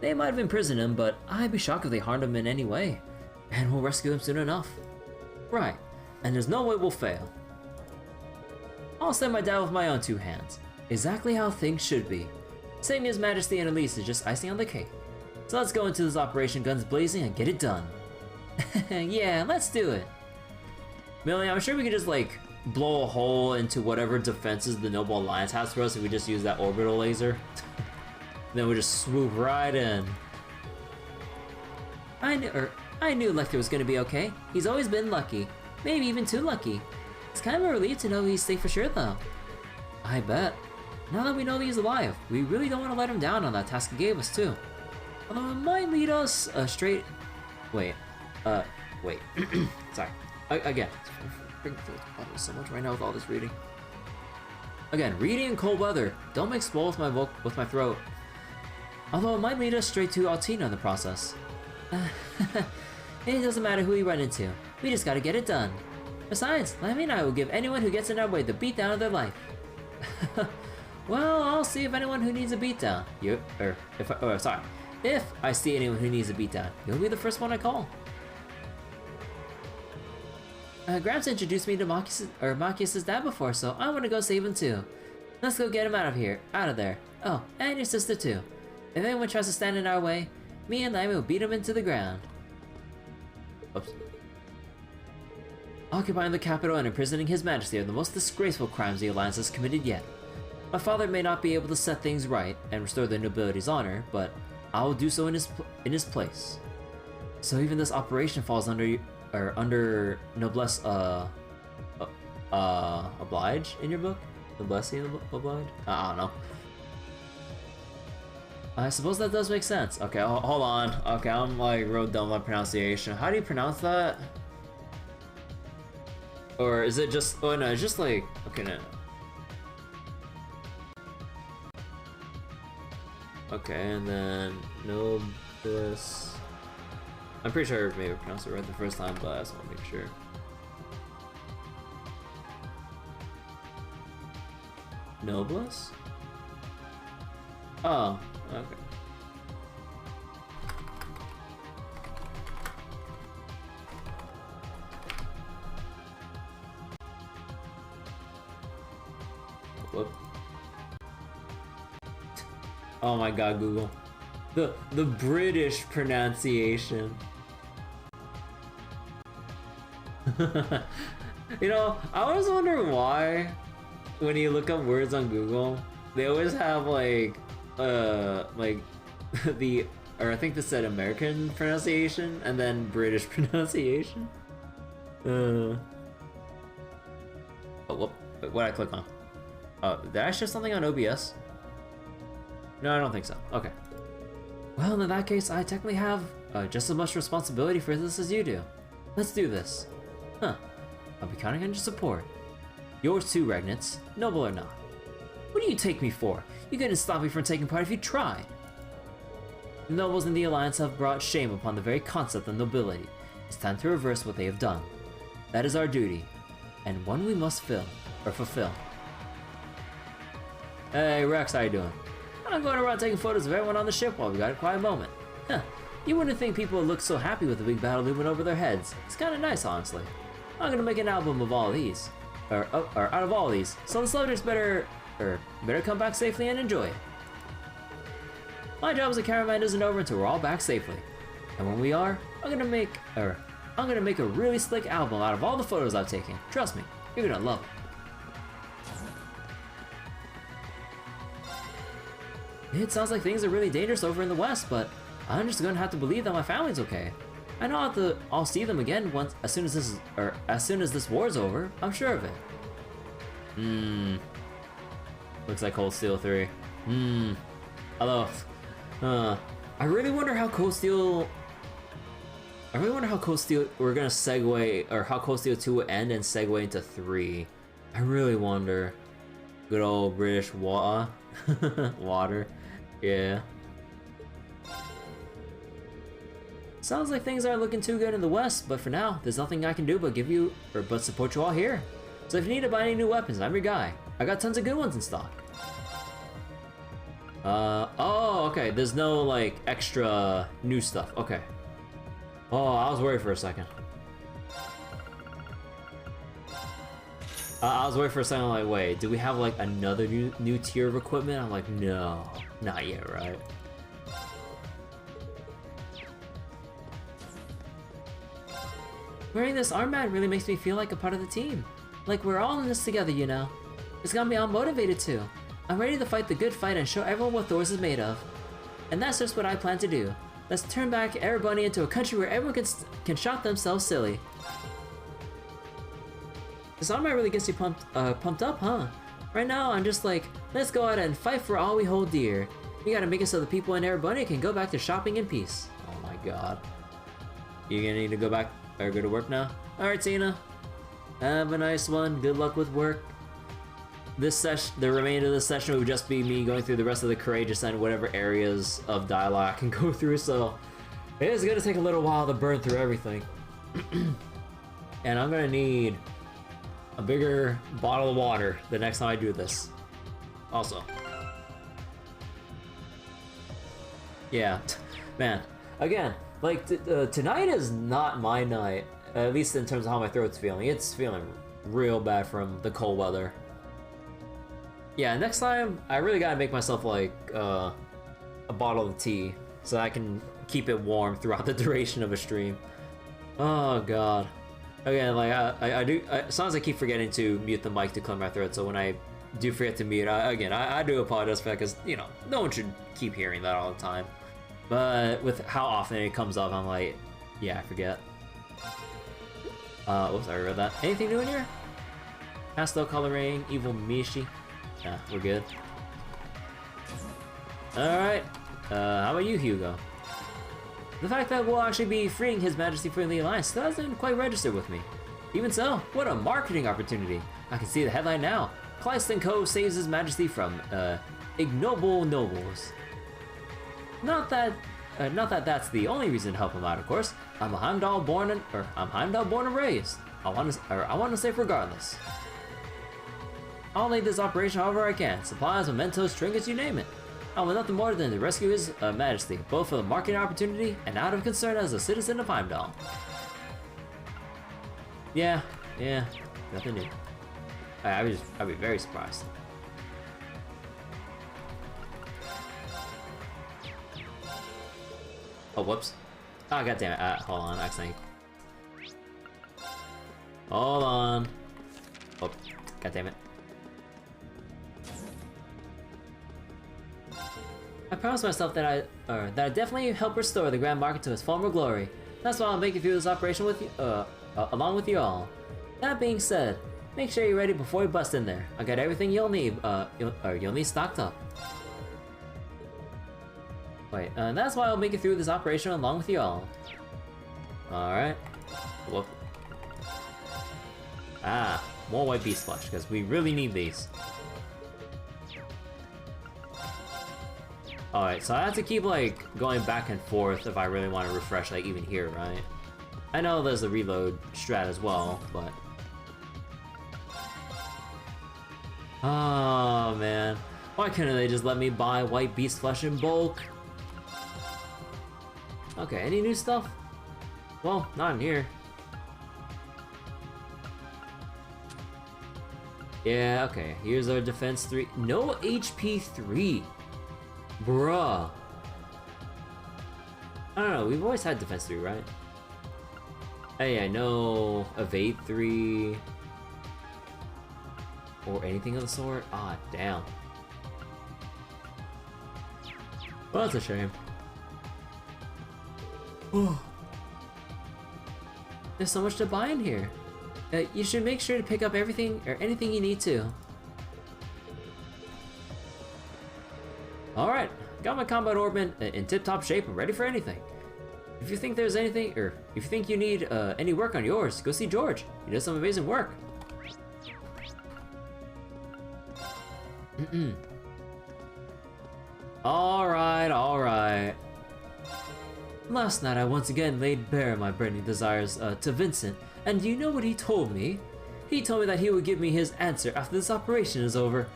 Speaker 1: They might have imprisoned him, but I'd be shocked if they harmed him in any way. And we'll rescue him soon enough. Right, and there's no way we'll fail. I'll send my dad with my own two hands. Exactly how things should be. Saving His Majesty and Elise is just icing on the cake. So let's go into this operation guns blazing and get it done. Yeah, let's do it. Millie, I'm sure we could just like blow a hole into whatever defenses the Noble Alliance has for us if we just use that orbital laser. Then we just swoop right in. I knew Lecter was gonna be okay. He's always been lucky. Maybe even too lucky. It's kind of a relief to know he's safe for sure though. I bet. Now that we know he's alive, we really don't want to let him down on that task he gave us too. Although it might lead us straight... Wait. Sorry. Again. So much right now with all this reading. Again, reading in cold weather. Don't mix swole with my throat. Although it might lead us straight to Altina in the process. It doesn't matter who we run into. We just gotta get it done. Besides, Lammy and I will give anyone who gets in our way the beatdown of their life. Well, I'll see if anyone who needs a beatdown. If I see anyone who needs a beatdown, you'll be the first one I call. Gramps introduced me to Machias' dad before, so I want to go save him too. Let's go get him out of there. Oh, and your sister too. If anyone tries to stand in our way, me and Lammy will beat him into the ground. Oops. Occupying the capital and imprisoning His Majesty are the most disgraceful crimes the Alliance has committed yet. My father may not be able to set things right and restore the nobility's honor, but I will do so in his place. So even this operation falls under noblesse oblige in your book? Noblesse oblige? I don't know. I suppose that does make sense. Okay, hold on. Okay, I'm like real dumb on pronunciation. How do you pronounce that? Or is it just... Oh no, it's just like... Okay, no. Okay, and then noblesse... I'm pretty sure I maybe pronounced it right the first time, but I just want to make sure. Noblesse? Oh, okay. whoop. Oh my god, Google. The British pronunciation. You know, I always wonder why when you look up words on Google, they always have like the, or I think they said American pronunciation and then British pronunciation. Oh, whoop. Wait, what did I click on? Oh, did I shift something on OBS? No, I don't think so. Okay. Well, in that case, I technically have just as much responsibility for this as you do. Let's do this. Huh. I'll be counting on your support. Yours too, Regnitz, noble or not. What do you take me for? You couldn't stop me from taking part if you tried. The nobles in the Alliance have brought shame upon the very concept of nobility. It's time to reverse what they have done. That is our duty, and one we must fulfill. Hey Rex, how you doing? I'm going around taking photos of everyone on the ship while we got a quiet moment. Huh, you wouldn't think people would look so happy with the big battle looming over their heads. It's kinda nice, honestly. I'm gonna make an album of all these. Or out of all these, so the celebrities better come back safely and enjoy it. My job as a cameraman isn't over until we're all back safely. And when we are, I'm gonna make a really slick album out of all the photos I've taken. Trust me, you're gonna love it. It sounds like things are really dangerous over in the West, but I'm just gonna have to believe that my family's okay. I know I'll see them again as soon as this war's over. I'm sure of it. Looks like Cold Steel 3. Although, I really wonder how Cold Steel we're gonna segue, or how Cold Steel 2 will end and segue into 3. I really wonder. Good old British water. Water. Yeah. Sounds like things aren't looking too good in the West, but for now, there's nothing I can do but support you all here. So if you need to buy any new weapons, I'm your guy. I got tons of good ones in stock. Oh, okay, there's no, like, extra new stuff, okay. Oh, I was worried for a second. I was worried for a second, like, wait, do we have, like, another new tier of equipment? I'm like, no, not yet, right? Wearing this armband really makes me feel like a part of the team. Like we're all in this together, you know? It's got me all motivated too. I'm ready to fight the good fight and show everyone what Thor's is made of. And that's just what I plan to do. Let's turn back Erebonia into a country where everyone can shot themselves silly. This armband really gets you pumped up, huh? Right now, I'm just like, let's go out and fight for all we hold dear. We gotta make it so the people in Erebonia can go back to shopping in peace. Oh my god. You gonna need to go back or go to work now? Alright, Tina. Have a nice one. Good luck with work. The remainder of this session would just be me going through the rest of the Courageous and whatever areas of dialogue I can go through, so it is gonna take a little while to burn through everything. And I'm gonna need a bigger bottle of water the next time I do this. Also. Yeah, man, again, like, tonight is not my night, at least in terms of how my throat's feeling. It's feeling real bad from the cold weather. Yeah, next time, I really gotta make myself, like, a bottle of tea, so I can keep it warm throughout the duration of a stream. Oh, God. Again, like, sometimes I keep forgetting to mute the mic to clear my throat, so when I do forget to mute, I do apologize for that, because, you know, no one should keep hearing that all the time. But with how often it comes up, I'm like, yeah, I forget. Oops, I read that. Anything new in here? Pastel coloring, evil Mishi. Yeah, we're good. Alright, how about you, Hugo? The fact that we'll actually be freeing His Majesty from the Alliance doesn't quite register with me. Even so, what a marketing opportunity! I can see the headline now. Kleist & Co. saves His Majesty from, ignoble nobles. Not that that's the only reason to help him out, of course. I'm Heimdallr born and raised. I want to say regardless. I'll lead this operation however I can. Supplies, mementos, trinkets, you name it. I want nothing more than to rescue His Majesty, both for the marketing opportunity and out of concern as a citizen of Heimdallr. Yeah, nothing new. I'd be very surprised. Oh, whoops. Oh, god damn it. Hold on, accidentally. Hold on. Oh, god damn it. I promised myself that I definitely help restore the Grand Market to its former glory. That's why I'll make it through this operation with you, along with you all. That being said, make sure you're ready before we bust in there. I got everything you'll need, you'll need stocked up. Wait, that's why I'll make it through this operation along with you all. Alright. Whoop. Ah, more white beast flesh, because we really need these. Alright, so I have to keep, like, going back and forth if I really want to refresh, like, even here, right? I know there's a reload strat as well, but... Oh, man. Why couldn't they just let me buy white beast flesh in bulk? Okay, any new stuff? Well, not in here. Yeah, okay, here's our defense 3. No HP 3! Bruh. I don't know, we've always had defense 3, right? Hey, I know evade 3 or anything of the sort. Ah, damn. Well, that's a shame. There's so much to buy in here. You should make sure to pick up everything or anything you need to. Alright, got my combat orb in tip-top shape and ready for anything. If you think there's anything, or if you think you need any work on yours, go see George. He does some amazing work. Alright, alright. Last night I once again laid bare my burning desires to Vincent, and you know what he told me? He told me that he would give me his answer after this operation is over.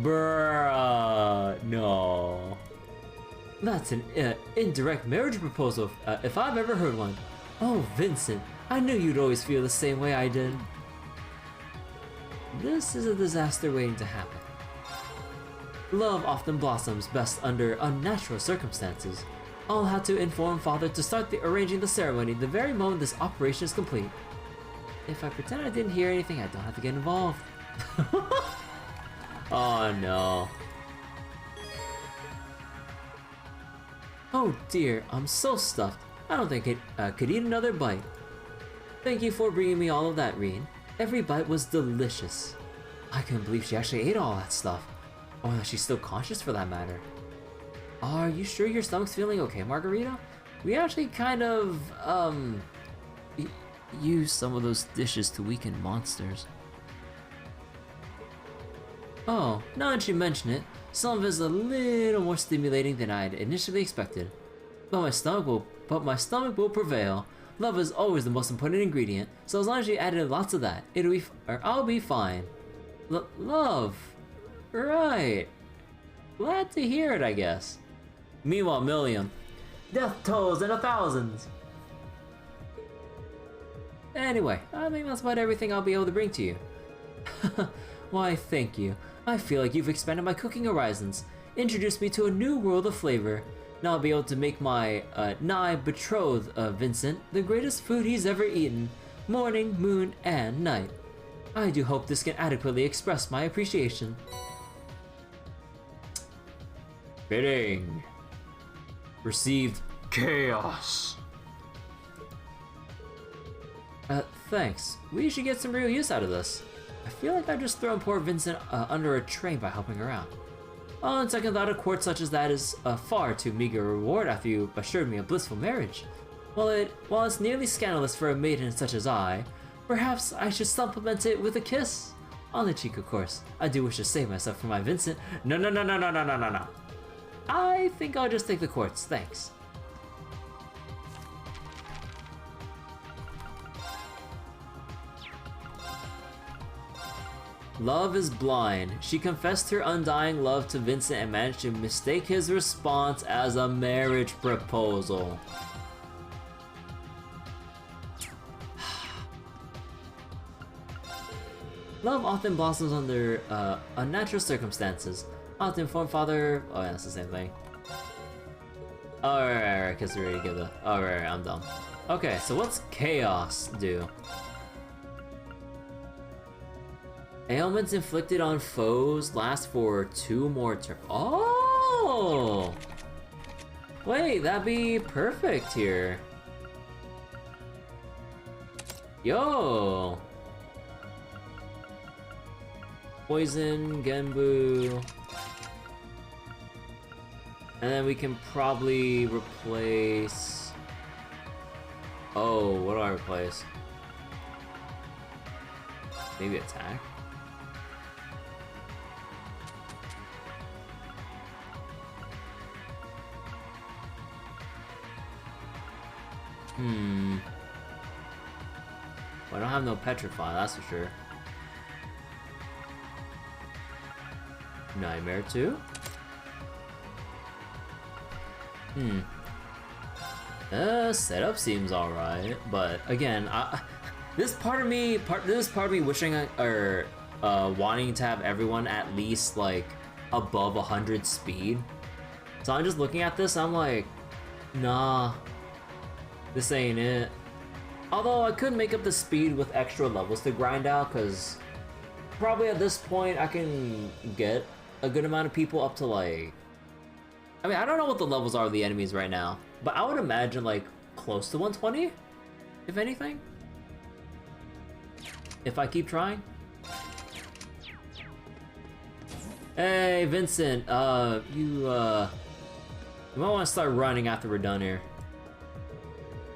Speaker 1: Bruh, no. That's an indirect marriage proposal if I've ever heard one. Oh, Vincent, I knew you'd always feel the same way I did. This is a disaster waiting to happen. Love often blossoms best under unnatural circumstances. I'll have to inform Father to start arranging the ceremony the very moment this operation is complete. If I pretend I didn't hear anything, I don't have to get involved. Oh no. Oh dear, I'm so stuffed. I don't think I could eat another bite. Thank you for bringing me all of that, Reen. Every bite was delicious. I couldn't believe she actually ate all that stuff. Or that she's still conscious for that matter. Are you sure your stomach's feeling okay, Margarita? We actually kind of, use some of those dishes to weaken monsters. Oh, now that you mention it, some of it is a little more stimulating than I had initially expected. But my stomach will prevail. Love is always the most important ingredient, so as long as you added lots of that, I'll be fine. Love. Right. Glad to hear it, I guess. Meanwhile, Milliam. Death tolls in the thousands. Anyway, I think that's about everything I'll be able to bring to you. Why, thank you. I feel like you've expanded my cooking horizons, introduced me to a new world of flavor. Now I'll be able to make my nigh betrothed Vincent the greatest food he's ever eaten, morning, moon, and night. I do hope this can adequately express my appreciation. Fitting. Received chaos. Thanks. We should get some real use out of this. I feel like I've just thrown poor Vincent under a train by helping her out. On second thought, a quartz such as that is a far too meager reward after you assured me a blissful marriage. While it's nearly scandalous for a maiden such as I, perhaps I should supplement it with a kiss. On the cheek, of course. I do wish to save myself for my Vincent. No. I think I'll just take the quartz, thanks. Love is blind. She confessed her undying love to Vincent and managed to mistake his response as a marriage proposal. Love often blossoms under unnatural circumstances. I'll have to inform Father. Oh, yeah, that's the same thing. Alright, because we already give the... Alright, I'm done. Okay, so what's Chaos do? Ailments inflicted on foes last for 2 more turns. Oh! Wait, that'd be perfect here. Yo! Poison, Genbu. And then we can probably replace... Oh, what do I replace? Maybe attack? Well, I don't have no Petrify, that's for sure. Nightmare 2? Setup seems alright, but again, this part of me wishing or wanting to have everyone at least like above 100 speed. So I'm just looking at this, I'm like, nah, this ain't it. Although I could make up the speed with extra levels to grind out, because probably at this point I can get a good amount of people up to like... I mean, I don't know what the levels are of the enemies right now, but I would imagine like close to 120, if anything. If I keep trying. Hey, Vincent, you might want to start running after we're done here.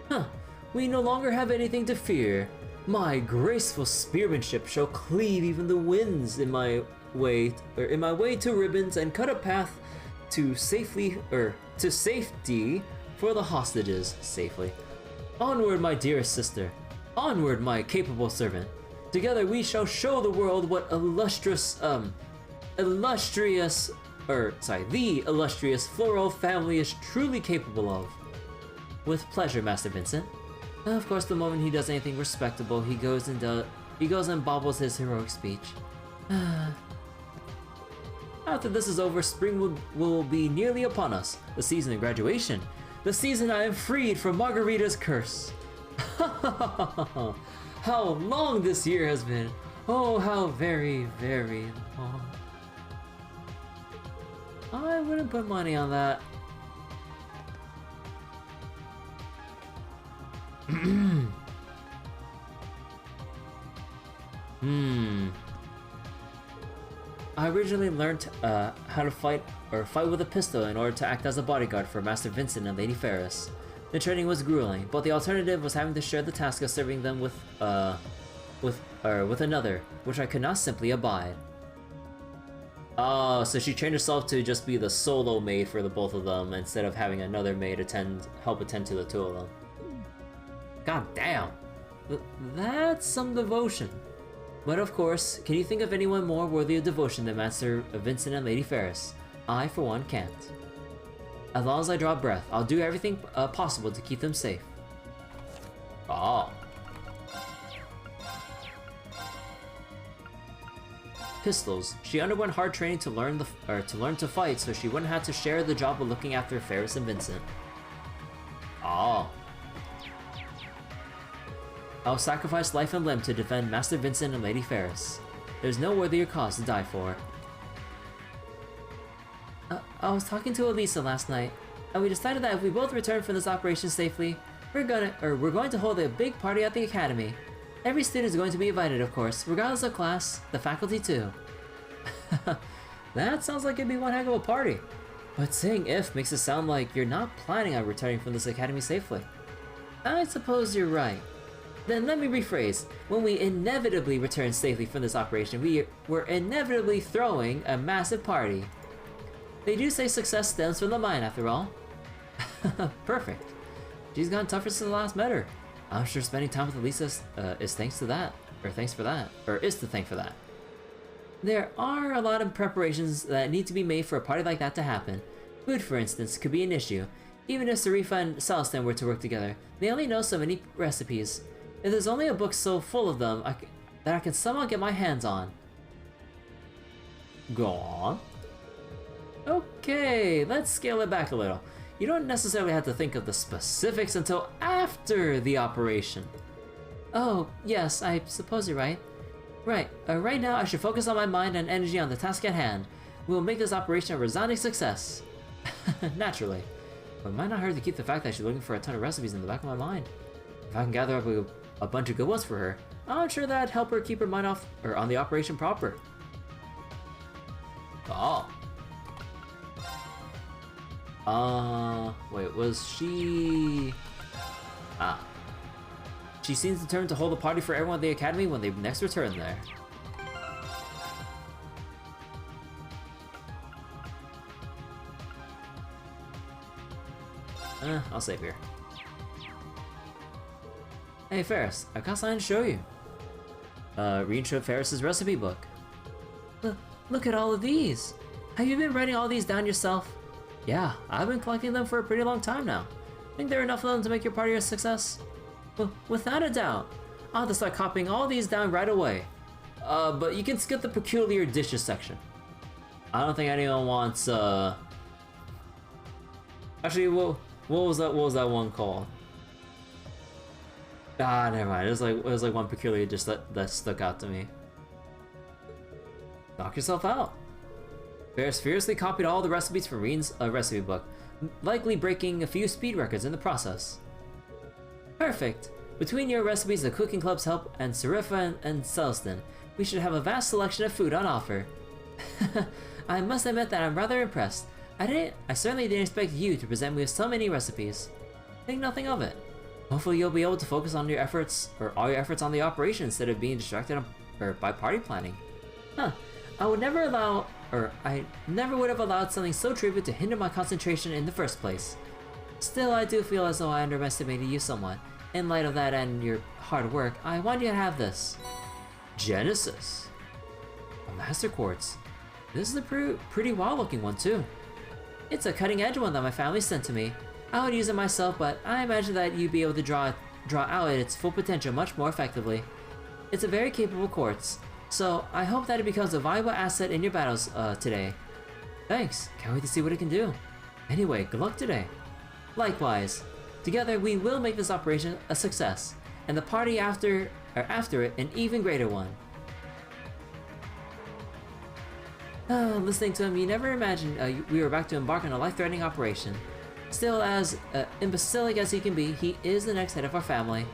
Speaker 1: Huh. We no longer have anything to fear. My graceful spearmanship shall cleave even the winds in my way to ribbons and cut a path to safety for the hostages safely. Onward, my dearest sister. Onward, my capable servant. Together we shall show the world what the illustrious Floral family is truly capable of. With pleasure, Master Vincent. Of course, the moment he does anything respectable, he goes and bobbles his heroic speech. After this is over, spring will be nearly upon us. The season of graduation. The season I am freed from Margarita's curse. How long this year has been. Oh, how very, very long. I wouldn't put money on that. I originally learned how to fight with a pistol in order to act as a bodyguard for Master Vincent and Lady Ferris. The training was grueling, but the alternative was having to share the task of serving them with another, which I could not simply abide. Oh, so she trained herself to just be the solo maid for the both of them instead of having another maid help attend to the two of them. God damn, that's some devotion. But of course, can you think of anyone more worthy of devotion than Master Vincent and Lady Ferris? I, for one, can't. As long as I draw breath, I'll do everything possible to keep them safe. Oh. Pistols. She underwent hard training to learn to fight, so she wouldn't have to share the job of looking after Ferris and Vincent. Oh. I'll sacrifice life and limb to defend Master Vincent and Lady Ferris. There's no worthier cause to die for. I was talking to Elisa last night, and we decided that if we both return from this operation safely, we're going to hold a big party at the academy. Every student is going to be invited, of course, regardless of class, the faculty too. That sounds like it'd be one heck of a party. But saying if makes it sound like you're not planning on returning from this academy safely. I suppose you're right. Then let me rephrase. When we inevitably return safely from this operation, we're inevitably throwing a massive party. They do say success stems from the mind, after all. Perfect. She's gotten tougher since the last met her. I'm sure spending time with Elisa is thanks to that. Or thanks for that. Or is to thank for that. There are a lot of preparations that need to be made for a party like that to happen. Food, for instance, could be an issue. Even if Sarifa and Celestin were to work together, they only know so many recipes. If there's only a book so full of them that I can somehow get my hands on. Go on. Okay, let's scale it back a little. you don't necessarily have to think of the specifics until after the operation. Oh, yes, I suppose you're right. Right now I should focus on my mind and energy on the task at hand. We will make this operation a resounding success. Naturally. But it might not hurt to keep the fact that she's looking for a ton of recipes in the back of my mind. If I can gather up a bunch of good ones for her, I'm sure that'd help her keep her mind off or on the operation proper. Oh. Wait, was she... Ah. She seems determined to hold a party for everyone at the academy when they next return there. I'll save here. Hey Ferris, I've got something to show you. Read Ferris's recipe book. Look at all of these! Have you been writing all these down yourself? Yeah, I've been collecting them for a pretty long time now. Think there are enough of them to make your party a success? Without a doubt. I'll have to start copying all these down right away. But you can skip the peculiar dishes section. I don't think anyone wants, Actually, what was that one called? Ah, never mind. It was like one peculiar dish that stuck out to me. Knock yourself out. Ferris fiercely copied all the recipes from Reen's recipe book, likely breaking a few speed records in the process. Perfect. Between your recipes, the cooking club's help, and Serifa and Celston, we should have a vast selection of food on offer. I must admit that I'm rather impressed. I certainly didn't expect you to present me with so many recipes. Think nothing of it. Hopefully you'll be able to focus on your efforts, or all your efforts on the operation instead of being distracted by party planning. Huh. I never would have allowed something so trivial to hinder my concentration in the first place. Still, I do feel as though I underestimated you somewhat. In light of that and your hard work, I want you to have this. Genesis. A Master Quartz. This is a pretty wild-looking one, too. It's a cutting-edge one that my family sent to me. I would use it myself, but I imagine that you'd be able to draw out its full potential much more effectively. It's a very capable quartz, so I hope that it becomes a valuable asset in your battles today. Thanks, can't wait to see what it can do. Anyway, good luck today. Likewise. Together, we will make this operation a success, and the party after it an even greater one. Listening to him, you never imagined we were about to embark on a life-threatening operation. Still, as imbecilic as he can be, he is the next head of our family.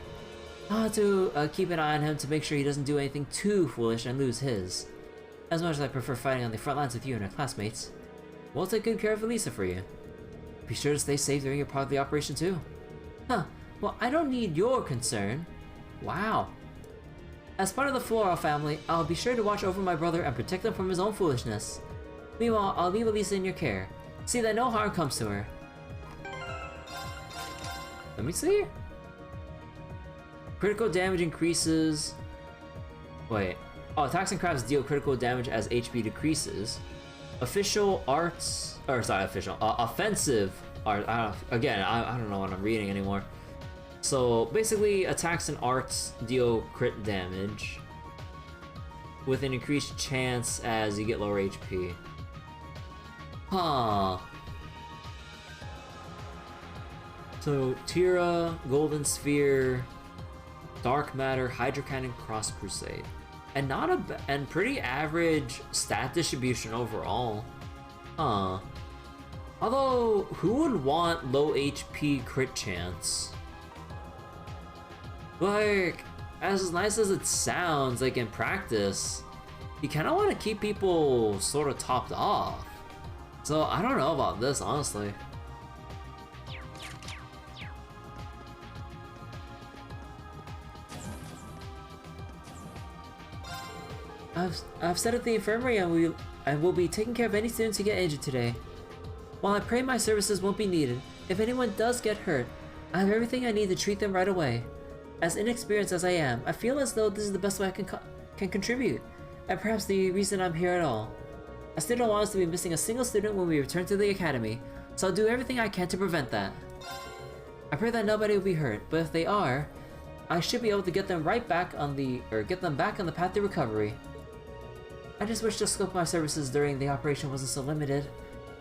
Speaker 1: I'll have to keep an eye on him to make sure he doesn't do anything too foolish and lose his. As much as I prefer fighting on the front lines with you and our classmates, we'll take good care of Elisa for you. Be sure to stay safe during your part of the operation too. Huh, well, I don't need your concern. Wow. As part of the Floral family, I'll be sure to watch over my brother and protect him from his own foolishness. Meanwhile, I'll leave Elisa in your care. See that no harm comes to her. Let me see. Critical damage increases. Wait. Oh, attacks and crafts deal critical damage as HP decreases. Offensive art. I don't know what I'm reading anymore. So basically, attacks and arts deal crit damage with an increased chance as you get lower HP. Huh. So Tira, Golden Sphere, Dark Matter, Hydro Cannon, Cross Crusade, and and pretty average stat distribution overall. Huh. Although, who would want low HP crit chance? Like, as nice as it sounds, like in practice, you kind of want to keep people sort of topped off. So I don't know about this, honestly. I've set up the infirmary and we'll be taking care of any students who get injured today. While I pray my services won't be needed, if anyone does get hurt, I have everything I need to treat them right away. As inexperienced as I am, I feel as though this is the best way I can contribute, and perhaps the reason I'm here at all. I still don't want us to be missing a single student when we return to the academy, so I'll do everything I can to prevent that. I pray that nobody will be hurt, but if they are, I should be able to get them back on the path to recovery. I just wish the scope of my services during the operation wasn't so limited.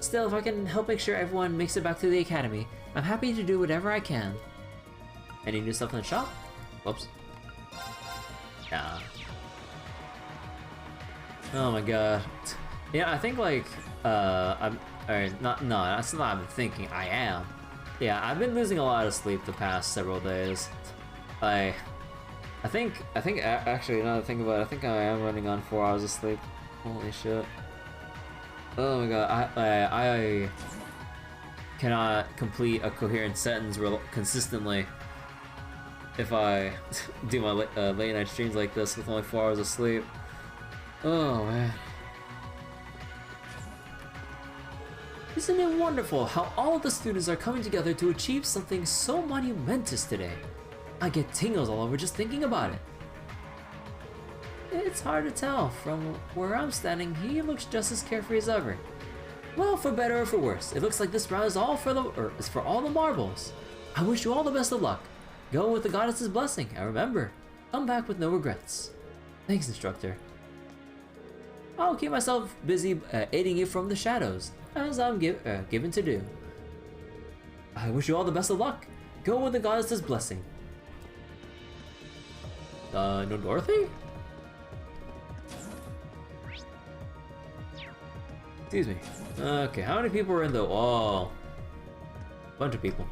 Speaker 1: Still, if I can help make sure everyone makes it back to the academy, I'm happy to do whatever I can. Any new stuff in the shop? Whoops. Nah. Oh my god. Yeah, I think like, I'm, or not, no, that's not what I've been thinking, I am. Yeah, I've been losing a lot of sleep the past several days. I think, actually, now that I think about it, I think I am running on 4 hours of sleep. Holy shit. Oh my god, I cannot complete a coherent sentence consistently if I do my late night streams like this with only 4 hours of sleep. Oh man. Isn't it wonderful how all of the students are coming together to achieve something so monumentous today? I get tingles all over just thinking about it. It's hard to tell. From where I'm standing, he looks just as carefree as ever. Well, for better or for worse, it looks like this round is all for all the marbles. I wish you all the best of luck. Go with the goddess's blessing, and remember, come back with no regrets. Thanks, instructor. I'll keep myself busy aiding you from the shadows, as I'm given to do. I wish you all the best of luck. Go with the goddess's blessing. No Dorothy? Excuse me. Okay, how many people are in the... Oh. Bunch of people.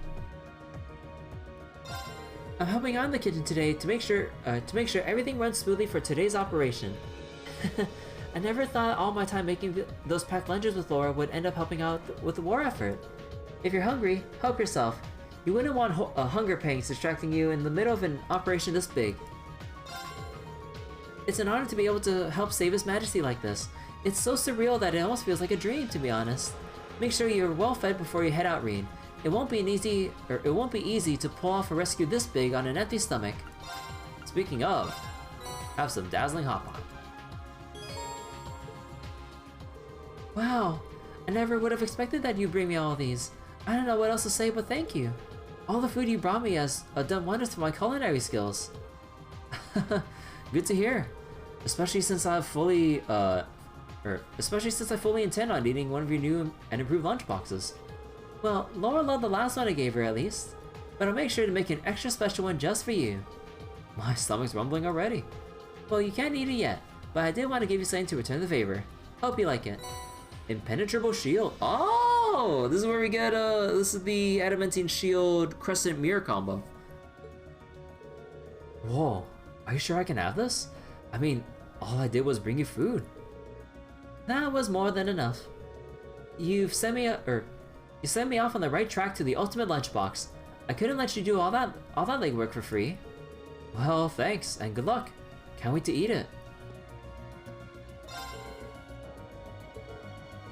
Speaker 1: I'm helping out in the kitchen today to make sure everything runs smoothly for today's operation. I never thought all my time making those packed lunches with Laura would end up helping out with the war effort. If you're hungry, help yourself. You wouldn't want hunger pangs distracting you in the middle of an operation this big. It's an honor to be able to help save His Majesty like this. It's so surreal that it almost feels like a dream, to be honest. Make sure you're well fed before you head out, Reed. It won't be easy to pull off a rescue this big on an empty stomach. Speaking of, have some dazzling hot pot. Wow, I never would have expected that you'd bring me all of these. I don't know what else to say, but thank you. All the food you brought me has done wonders for my culinary skills. Good to hear, especially since I fully intend on eating one of your new and improved lunchboxes. Well, Laura loved the last one I gave her at least, but I'll make sure to make an extra special one just for you. My stomach's rumbling already. Well, you can't eat it yet, but I did want to give you something to return the favor. Hope you like it. Impenetrable shield. Oh, this is where we get this is the adamantine shield crescent mirror combo. Whoa, are you sure I can have this? I mean, all I did was bring you food. That was more than enough. You sent me off on the right track to the ultimate lunchbox. I couldn't let you do all that legwork for free. Well, thanks and good luck. Can't wait to eat it.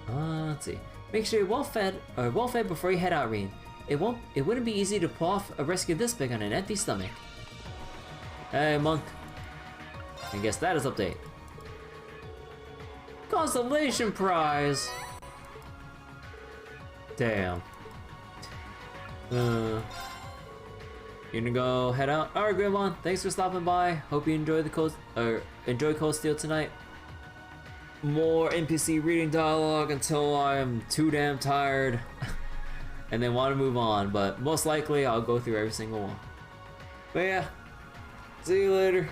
Speaker 1: Let's see. Make sure you're well fed before you head out, Reen. It wouldn't be easy to pull off a rescue this big on an empty stomach. Hey, monk. I guess that is update. Constellation prize. Damn. You gonna go head out? Alright, Grimon, thanks for stopping by. Hope you enjoy Cold Steel tonight. More NPC reading dialogue until I'm too damn tired and then want to move on, but most likely I'll go through every single one. But yeah, see you later.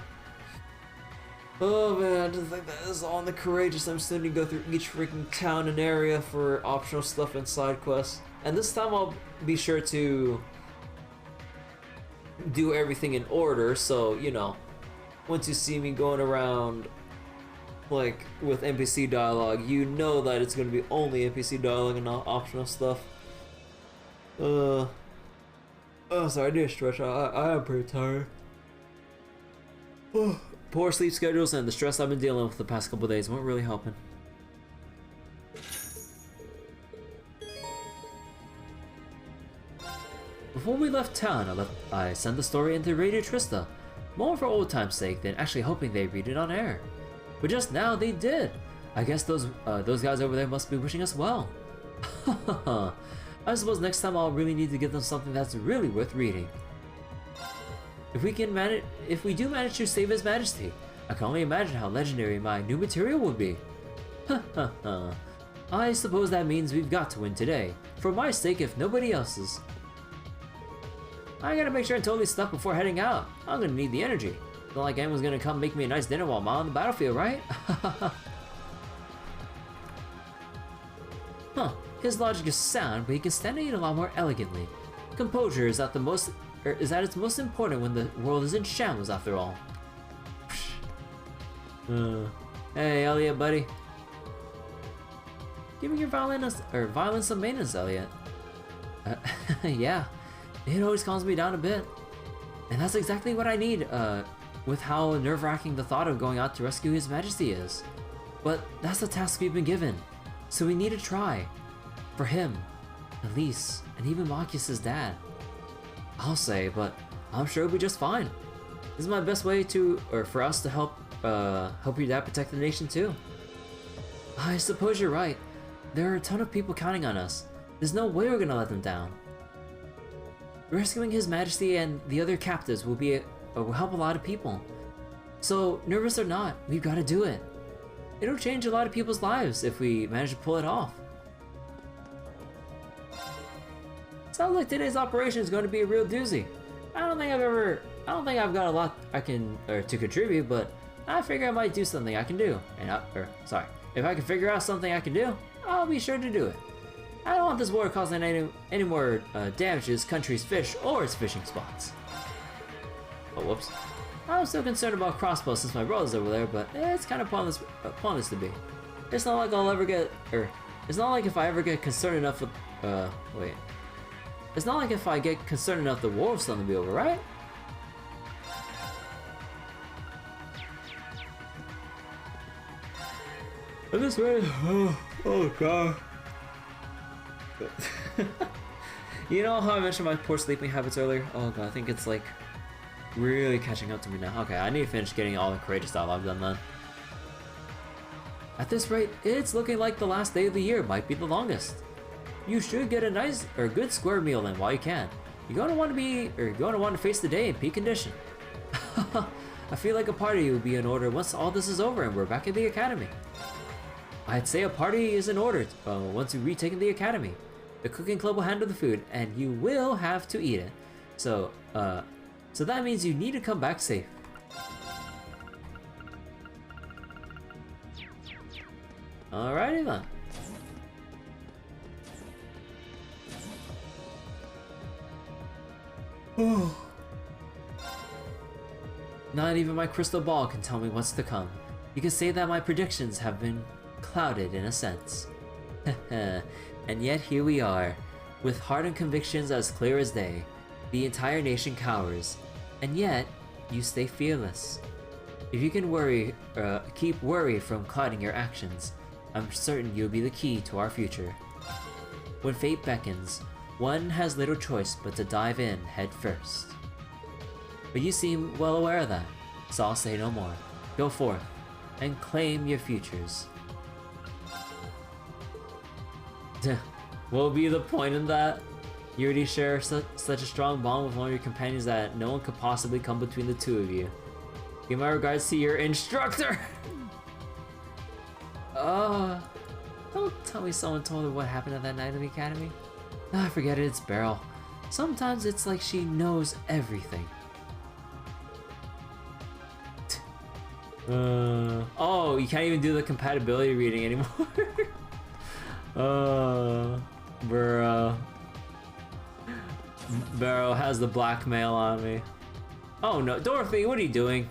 Speaker 1: Oh man, I just think that is on the courageous. I'm still going to go through each freaking town and area for optional stuff and side quests. And this time I'll be sure to do everything in order, so, you know, once you see me going around, like, with NPC dialogue, you know that it's going to be only NPC dialogue and not optional stuff. Oh, sorry, I need to stretch. I am pretty tired. Poor sleep schedules and the stress I've been dealing with the past couple days weren't really helping. Before we left town, I sent the story into Radio Trista, more for old time's sake than actually hoping they'd read it on air. But just now they did. I guess those guys over there must be wishing us well. I suppose next time I'll really need to give them something that's really worth reading. If we do manage to save His Majesty, I can only imagine how legendary my new material would be. I suppose that means we've got to win today. For my sake, if nobody else's. I gotta make sure I'm totally stuck before heading out. I'm gonna need the energy. Not like anyone's gonna come make me a nice dinner while I'm on the battlefield, right? Huh, his logic is sound, but he can stand it a lot more elegantly. Composure is at its most important when the world is in shambles, after all. Hey, Elliot, buddy. Give me your violin some maintenance, Elliot. Yeah, it always calms me down a bit. And that's exactly what I need, with how nerve-wracking the thought of going out to rescue His Majesty is. But that's the task we've been given, so we need to try. For him, Elise, and even Marcus's dad. I'll say, but I'm sure it'll be just fine. This is my best way for us to help your dad protect the nation too. I suppose you're right. There are a ton of people counting on us. There's no way we're gonna let them down. Rescuing His Majesty and the other captives will help a lot of people. So, nervous or not, we've got to do it. It'll change a lot of people's lives if we manage to pull it off. Sounds like today's operation is going to be a real doozy. I don't think I've got a lot to contribute, but I figure I might do something I can do. If I can figure out something I can do, I'll be sure to do it. I don't want this war causing any more damage to this country's fish or its fishing spots. Oh, whoops. I'm still concerned about crossbows since my brother's over there, but it's kind of pointless to be. It's not like it's not like if I ever get concerned enough with, It's not like if I get concerned enough the war will suddenly be over, right? At this rate, oh god. You know how I mentioned my poor sleeping habits earlier? Oh god, I think it's like really catching up to me now. Okay, I need to finish getting all the courageous dialogue done then. At this rate, it's looking like the last day of the year might be the longest. You should get a nice or good square meal in while you can. You're gonna want to face the day in peak condition. I feel like a party will be in order once all this is over and we're back at the academy. I'd say a party is in order once we've retaken the academy. The cooking club will handle the food, and you will have to eat it. So that means you need to come back safe. Alrighty then. Not even my crystal ball can tell me what's to come. You can say that my predictions have been clouded in a sense. And yet here we are, with heart and convictions as clear as day. The entire nation cowers, and yet you stay fearless. If you can keep worry from clouding your actions, I'm certain you'll be the key to our future. When fate beckons, one has little choice but to dive in head first. But you seem well aware of that, so I'll say no more. Go forth, and claim your futures. What would be the point in that? You already share such a strong bond with one of your companions that no one could possibly come between the two of you. Give my regards to your instructor! Don't tell me someone told her what happened at that night in the academy. Ah, forget it, it's Beryl. Sometimes it's like she knows everything. Oh, you can't even do the compatibility reading anymore. Bro. Barrow has the blackmail on me. Oh no, Dorothy, what are you doing?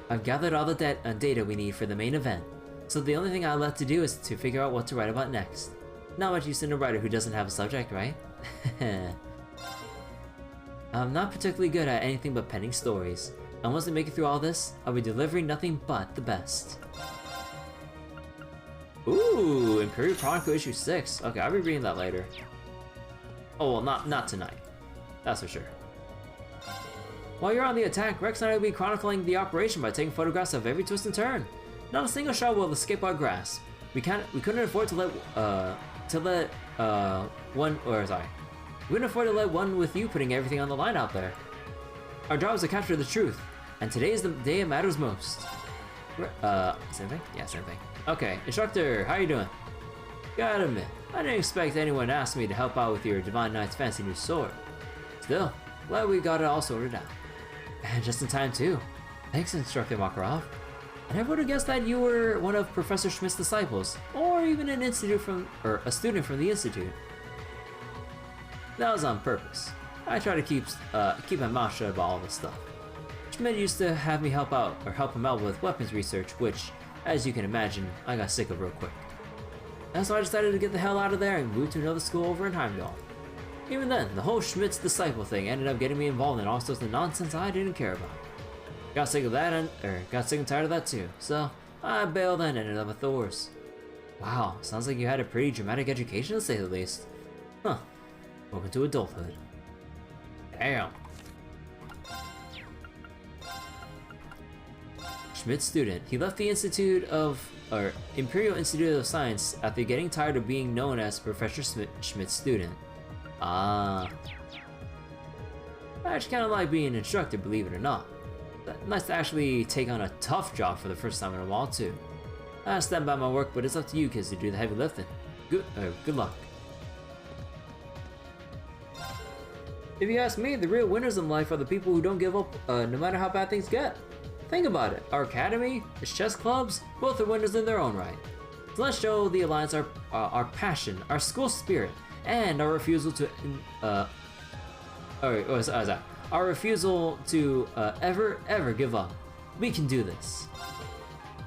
Speaker 1: I've gathered all the data we need for the main event, so the only thing I left to do is to figure out what to write about next. Not much use in a writer who doesn't have a subject, right? I'm not particularly good at anything but penning stories, and once I make it through all this, I'll be delivering nothing but the best. Ooh, Imperial Chronicle issue 6. Okay, I'll be reading that later. Oh, well, not tonight. That's for sure. While you're on the attack, Rex and I will be chronicling the operation by taking photographs of every twist and turn. Not a single shot will escape our grasp. We couldn't afford to let one with you putting everything on the line out there. Our job is to capture the truth, and today is the day it matters most. Same thing? Yeah, same thing. Okay, instructor, how you doing? Gotta admit, I didn't expect anyone to ask me to help out with your Divine Knight's fancy new sword. Still, glad we got it all sorted out. And just in time too. Thanks, Instructor Makarov. I never would have guessed that you were one of Professor Schmidt's disciples, or even a student from the Institute. That was on purpose. I try to keep my mouth shut about all this stuff. Schmidt used to have me help him out with weapons research, which, as you can imagine, I got sick of real quick. That's why I decided to get the hell out of there and move to another school over in Heimdallr. Even then, the whole Schmidt's disciple thing ended up getting me involved in all sorts of nonsense I didn't care about. Got sick of that got sick and tired of that too, so I bailed and ended up at Thor's. Wow, sounds like you had a pretty dramatic education to say the least. Huh, welcome to adulthood. Damn. Schmidt's student. He left the Imperial Institute of Science after getting tired of being known as Professor Schmidt's student. Ah. I actually kind of like being an instructor, believe it or not. Nice to actually take on a tough job for the first time in a while too. I stand by my work, but it's up to you kids to do the heavy lifting. Good luck. If you ask me, the real winners in life are the people who don't give up, no matter how bad things get. Think about it. Our academy, its chess clubs, both are winners in their own right. So let's show the Alliance our passion, our school spirit, and our refusal to our refusal to ever give up. We can do this.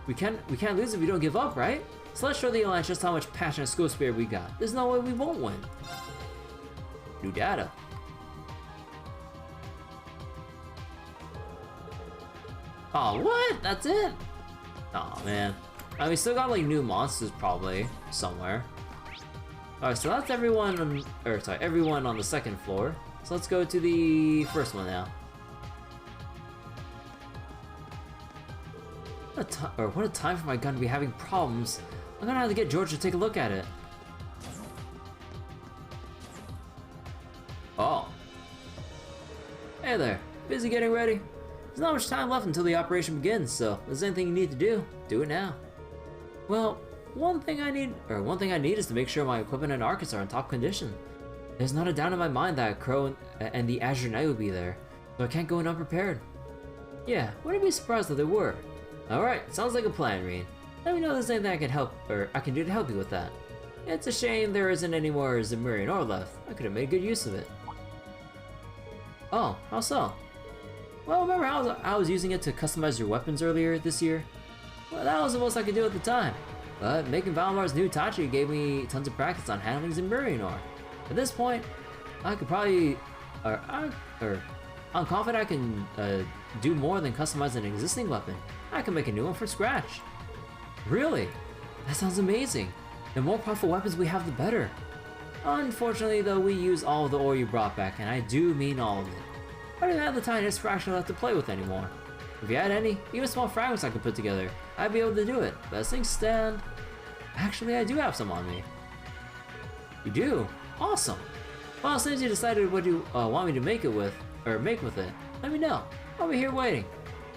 Speaker 1: We can't lose if we don't give up, right? So let's show the Alliance just how much passion and school spirit we got. There's no way we won't win. New data. Oh, what? That's it? Oh man. We still got like new monsters probably somewhere. Alright, so that's everyone on the second floor. So let's go to the first one now. What a time for my gun to be having problems. I'm gonna have to get George to take a look at it. Oh. Hey there. Busy getting ready? There's not much time left until the operation begins, so if there's anything you need to do it now. Well, one thing I need is to make sure my equipment and Arcus are in top condition. There's not a doubt in my mind that Crow and the Azure Knight will be there, so I can't go in unprepared. Yeah, wouldn't be surprised if they were. Alright, sounds like a plan, Rean. Let me know if there's anything I can do to help you with that. It's a shame there isn't any more Zemurian ore left. I could have made good use of it. Oh, how so? Well, remember how I was using it to customize your weapons earlier this year? Well, that was the most I could do at the time. But making Valmar's new Tachi gave me tons of practice on handling Zemurian ore. At this point, I could probably, I'm confident I can do more than customize an existing weapon. I can make a new one from scratch. Really? That sounds amazing. The more powerful weapons we have, the better. Unfortunately, though, we use all of the ore you brought back, and I do mean all of it. I don't even have the tiniest fraction left to play with anymore. If you had any, even small fragments I could put together, I'd be able to do it. But as things stand, actually I do have some on me. You do? Awesome. Well, as soon as you decided what you want me to make with it, let me know. I'll be here waiting.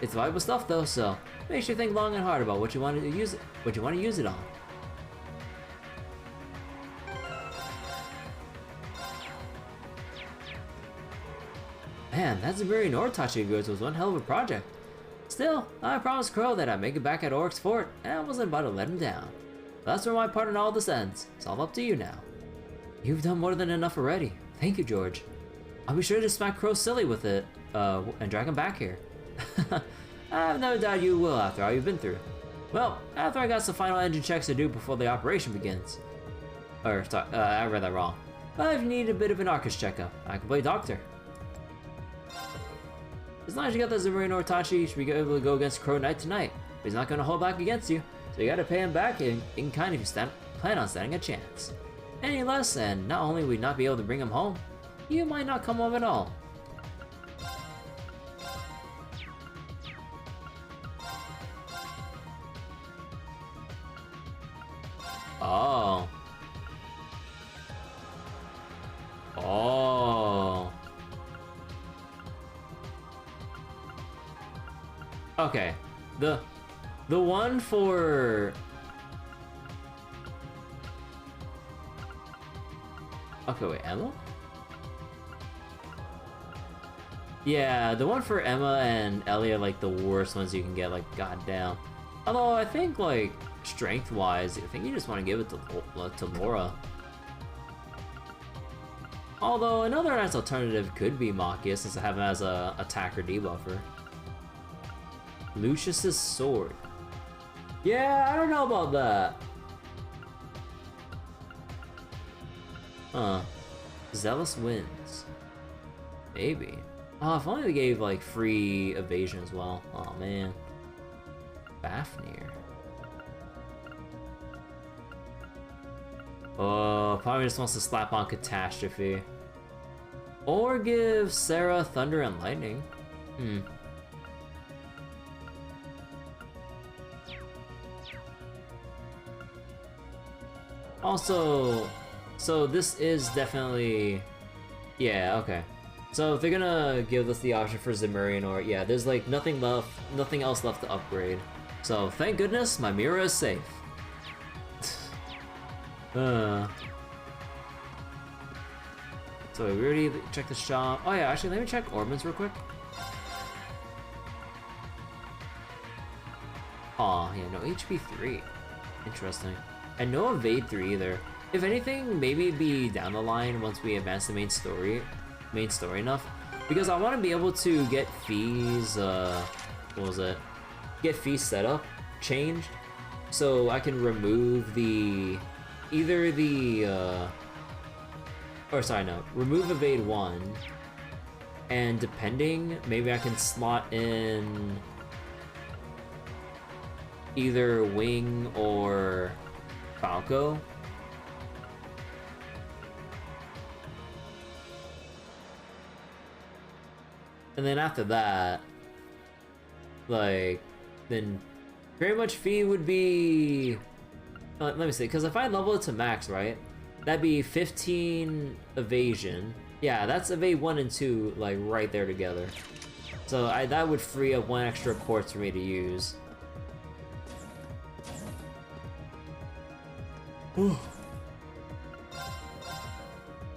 Speaker 1: It's valuable stuff though, so make sure you think long and hard about what you want to use it on. Man, that Zemurian ore Tachi of yours was one hell of a project. Still, I promised Crow that I'd make it back at Oryx Fort, and I wasn't about to let him down. That's where my part in all this ends. It's all up to you now. You've done more than enough already. Thank you, George. I'll be sure to smack Crow silly with it, and drag him back here. I have no doubt you will after all you've been through. Well, after I got some final engine checks to do before the operation begins. Or, sorry, I read that wrong. But if you need a bit of an Arcus checkup, I can play doctor. As long as you got the Zemurian ore Tachi, you should be able to go against Crow Knight tonight. But he's not going to hold back against you, so you gotta pay him back in kind if you plan on standing a chance. Any less, and not only will we not be able to bring him home, you might not come home at all. Oh. Oh. Okay. The The one for... Okay, wait, Emma? Yeah, the one for Emma and Ellie are like the worst ones you can get, like, goddamn. Although, I think, like, strength-wise, I think you just want to give it to Laura. Although, another nice alternative could be Makia, since I have him as a attacker debuffer. Lucius's sword. Yeah, I don't know about that. Huh. Zealous winds. Maybe. Oh, if only they gave, like, free evasion as well. Oh, man. Fafnir. Oh, probably just wants to slap on Catastrophe. Or give Sarah Thunder and Lightning. Also, so this is definitely... Yeah, okay. So if they're gonna give us the option for Zemurian, or yeah, there's like nothing else left to upgrade. So thank goodness my Mira is safe. So we already checked the shop. Oh yeah, actually let me check Ormond's real quick. Aw, yeah, no HP 3. Interesting. And no Evade 3 either. If anything, maybe be down the line once we advance the main story enough. Because I want to be able to get fees, what was it? Get fees set up, changed, so I can remove the, remove Evade 1, and depending, maybe I can slot in either Wing or Falco. And then after that, like, then pretty much fee would be... let me see, because if I level it to max, right? That'd be 15 evasion. Yeah, that's evade 1 and 2, like, right there together. So that would free up 1 extra quartz for me to use.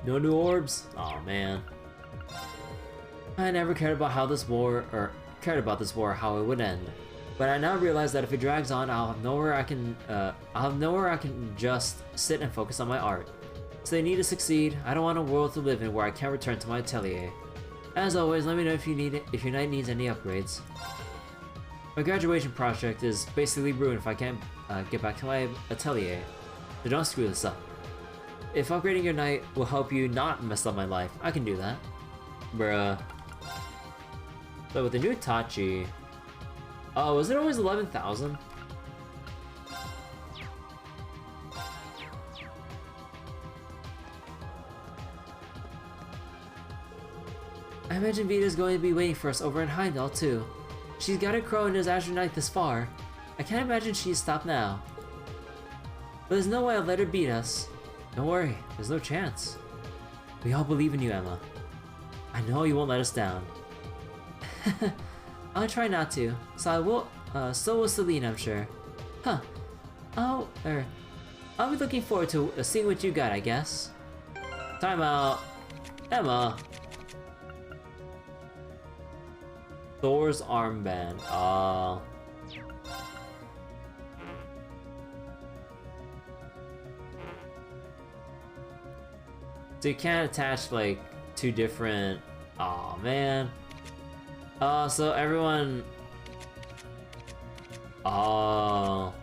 Speaker 1: No new orbs? Oh man. I never cared about this war, how it would end. But I now realize that if it drags on, I'll have nowhere I can just sit and focus on my art. So they need to succeed. I don't want a world to live in where I can't return to my atelier. As always, let me know if your night needs any upgrades. My graduation project is basically ruined if I can't get back to my atelier. So don't screw this up. If upgrading your knight will help you not mess up my life, I can do that. Bruh. But with the new Tachi... Oh, was it always 11,000? I imagine Vita's going to be waiting for us over in Heimdallr too. She's got a crow in his Azure Knight this far. I can't imagine she's stopped now. But there's no way I'll let her beat us. Don't worry, there's no chance. We all believe in you, Emma. I know you won't let us down. I'll try not to. So will Celine, I'm sure. Huh. I'll be looking forward to seeing what you got, I guess. Time out. Emma. Thor's armband. So you can't attach like two different... Aw, man. So everyone... Oh.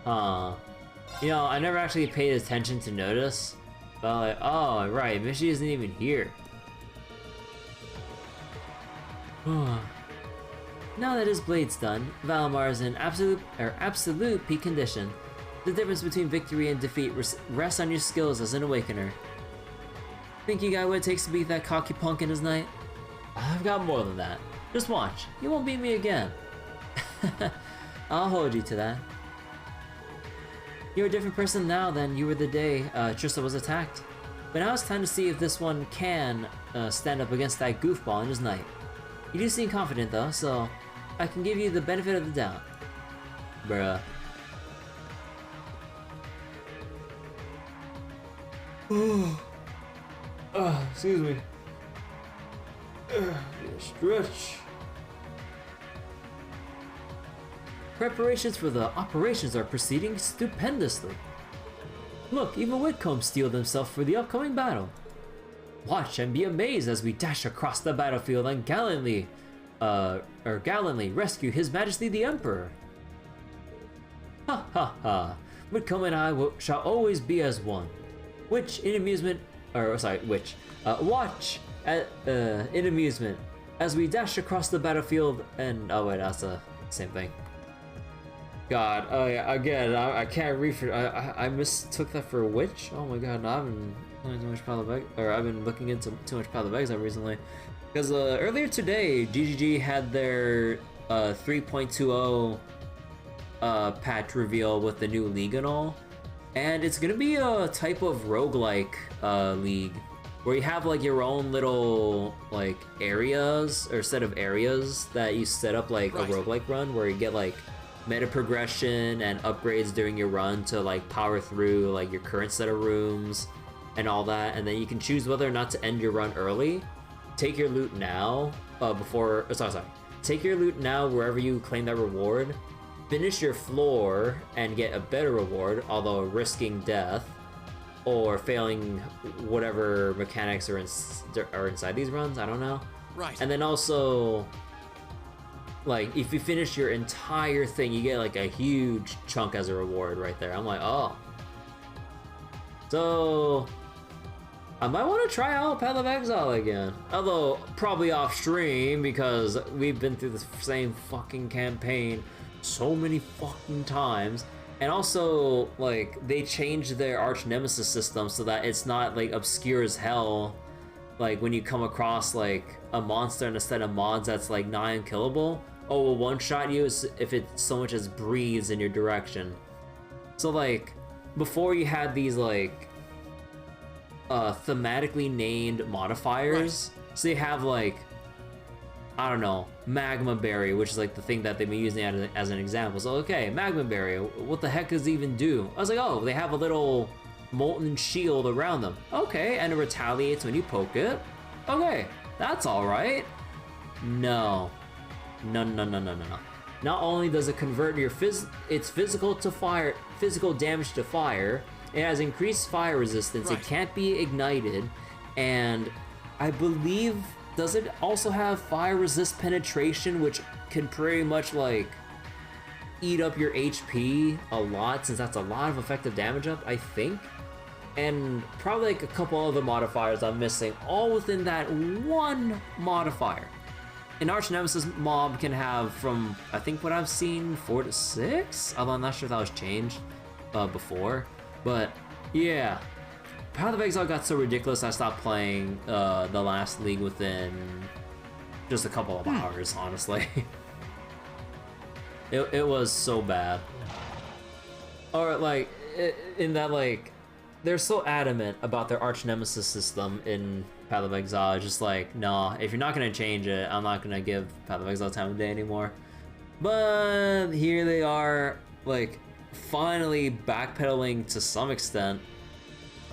Speaker 1: Huh. You know, I never actually paid attention to notice. But like, oh, right, Mishi isn't even here. Now that his blade's done, Valimar is in absolute peak condition. The difference between victory and defeat rests on your skills as an awakener. Think you got what it takes to beat that cocky punk in his night? I've got more than that. Just watch, you won't beat me again. I'll hold you to that. You're a different person now than you were the day Trista was attacked. But now it's time to see if this one can stand up against that goofball in his night. You do seem confident though, so I can give you the benefit of the doubt. bruh. Excuse me. Stretch. Preparations for the operations are proceeding stupendously. Look, even Whitcomb steeled himself for the upcoming battle. Watch and be amazed as we dash across the battlefield and gallantly rescue His Majesty the Emperor. Ha ha ha. Whitcomb and I shall always be as one. Watch in amusement as we dash across the battlefield and oh wait, that's the same thing. God, again, I can't read for I mistook that for which? Oh my god, no, I've been playing too much I've been looking into too much Path of Exile recently. Because earlier today, GGG had their 3.20 patch reveal with the new league and all. And it's gonna be a type of roguelike league where you have like your own little like areas or set of areas that you set up like a roguelike run where you get like meta progression and upgrades during your run to like power through like your current set of rooms and all that, and then you can choose whether or not to end your run early, take your loot now take your loot now wherever you claim that reward, finish your floor and get a better reward, although risking death or failing whatever mechanics are inside these runs, I don't know.
Speaker 5: Right.
Speaker 1: And then also, like, if you finish your entire thing, you get like a huge chunk as a reward right there. I'm like, oh. So, I might want to try out Path of Exile again. Although, probably off stream because we've been through the same fucking campaign so many fucking times. And also, like, they changed their arch nemesis system so that it's not like obscure as hell. Like when you come across like a monster and a set of mods that's like not unkillable, oh, will one-shot you if it so much as breathes in your direction. So like, before you had these like thematically named modifiers. Right. So you have like, I don't know, Magma Berry, which is like the thing that they've been using as an example. So okay, Magma Berry, what the heck does it even do? I was like, oh, they have a little molten shield around them. Okay, and it retaliates when you poke it. Okay, that's all right. No. Not only does it convert your its physical damage to fire, it has increased fire resistance. Right. It can't be ignited, and I believe, does it also have fire resist penetration, which can pretty much like eat up your HP a lot, since that's a lot of effective damage up, I think. And probably like a couple other modifiers I'm missing, all within that one modifier. An arch nemesis mob can have from, I think what I've seen, 4 to 6? Although I'm not sure if that was changed before. But yeah, Path of Exile got so ridiculous I stopped playing the last league within just a couple of hours, honestly. It was so bad. Or like, in that like, they're so adamant about their arch nemesis system in Path of Exile. Just like, nah, if you're not gonna change it, I'm not gonna give Path of Exile time of day anymore. But here they are, like, finally backpedaling to some extent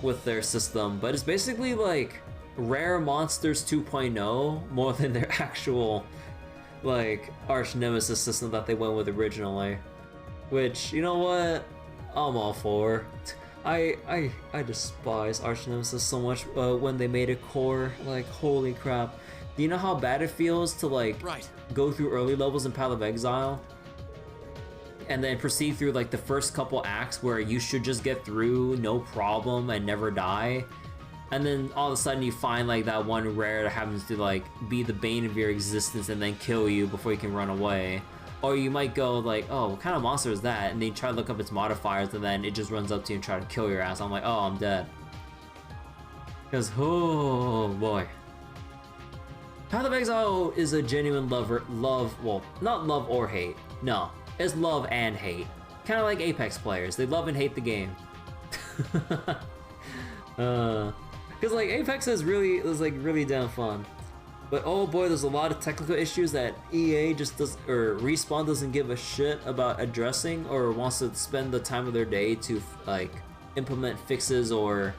Speaker 1: with their system. But it's basically like Rare Monsters 2.0 more than their actual like arch nemesis system that they went with originally. Which, you know what? I'm all for. I despise arch nemesis so much when they made it core. Like, holy crap. Do you know how bad it feels to like go through early levels in Path of Exile and then proceed through like the first couple acts where you should just get through no problem and never die, and then all of a sudden you find like that one rare that happens to like be the bane of your existence and then kill you before you can run away. Or you might go like, oh, what kind of monster is that? And then you try to look up its modifiers and then it just runs up to you and try to kill your ass. I'm like, oh, I'm dead. Because, oh boy. Path of Exile is a genuine well, not love or hate. No, it's love and hate. Kind of like Apex players. They love and hate the game. Because like Apex is really damn fun. But oh boy, there's a lot of technical issues that EA just does, or Respawn doesn't give a shit about addressing, or wants to spend the time of their day to like implement fixes or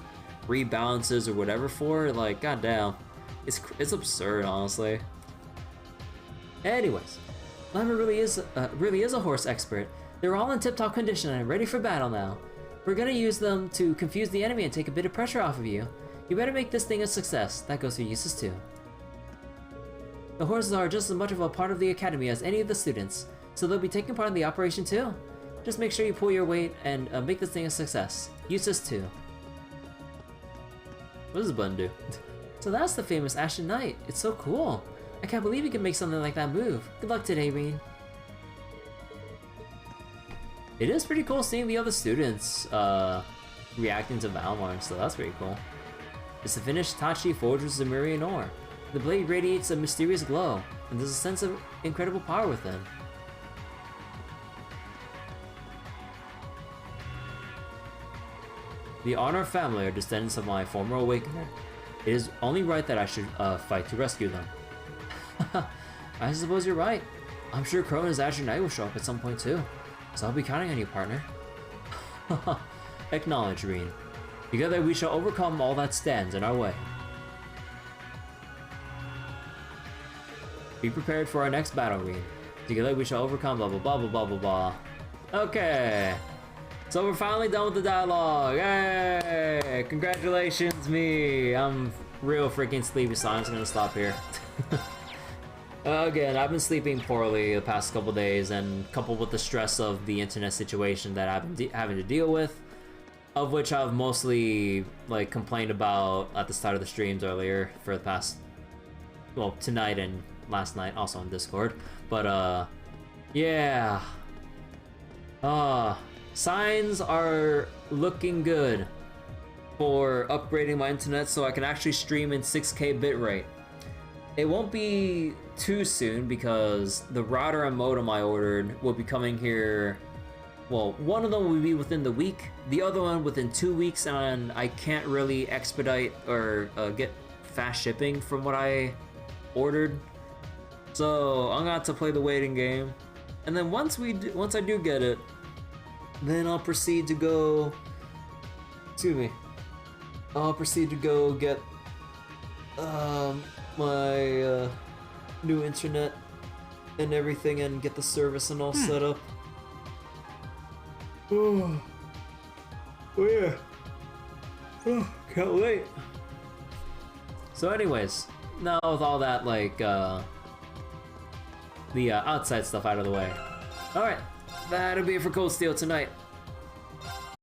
Speaker 1: rebalances or whatever for. Like, goddamn, it's absurd, honestly. Anyways, Lemmer really is a horse expert. They're all in tip-top condition and ready for battle now. We're gonna use them to confuse the enemy and take a bit of pressure off of you. You better make this thing a success. That goes for uses too. The horses are just as much of a part of the academy as any of the students, so they'll be taking part in the operation too. Just make sure you pull your weight and make this thing a success. Uses too. What does this button do? So that's the famous Ashen Knight. It's so cool. I can't believe you can make something like that move. Good luck today, Reen. It is pretty cool seeing the other students reacting to Valmar, so that's pretty cool. It's the finished Tachi forged with Zemurian ore. The blade radiates a mysterious glow, and there's a sense of incredible power within. The Honor family are descendants of my former Awakener. It is only right that I should fight to rescue them. I suppose you're right. I'm sure Krona's Azure Knight will show up at some point too, so I'll be counting on you, partner. Acknowledge, Reen. Together we shall overcome all that stands in our way. Be prepared for our next battle, Reen. Together we shall overcome blah blah blah blah blah blah blah. Okay. So we're finally done with the dialogue. Yay! Congratulations, me. I'm real freaking sleepy, so I'm just gonna stop here. Again, I've been sleeping poorly the past couple days, and coupled with the stress of the internet situation that I've been having to deal with, of which I've mostly like complained about at the start of the streams earlier for the past, well, tonight and last night, also on Discord. But yeah. Signs are looking good for upgrading my internet so I can actually stream in 6K bitrate. It won't be too soon because the router and modem I ordered will be coming here. Well, one of them will be within the week, the other one within 2 weeks, and I can't really expedite or get fast shipping from what I ordered. So I'm gonna have to play the waiting game, and then once I do get it, then I'll proceed to go. Excuse me. I'll proceed to go get my new internet and everything, and get the service and all set up. Oh yeah. Oh, can't wait. So anyways, now with all that like the outside stuff out of the way. Alright, that'll be it for Cold Steel tonight.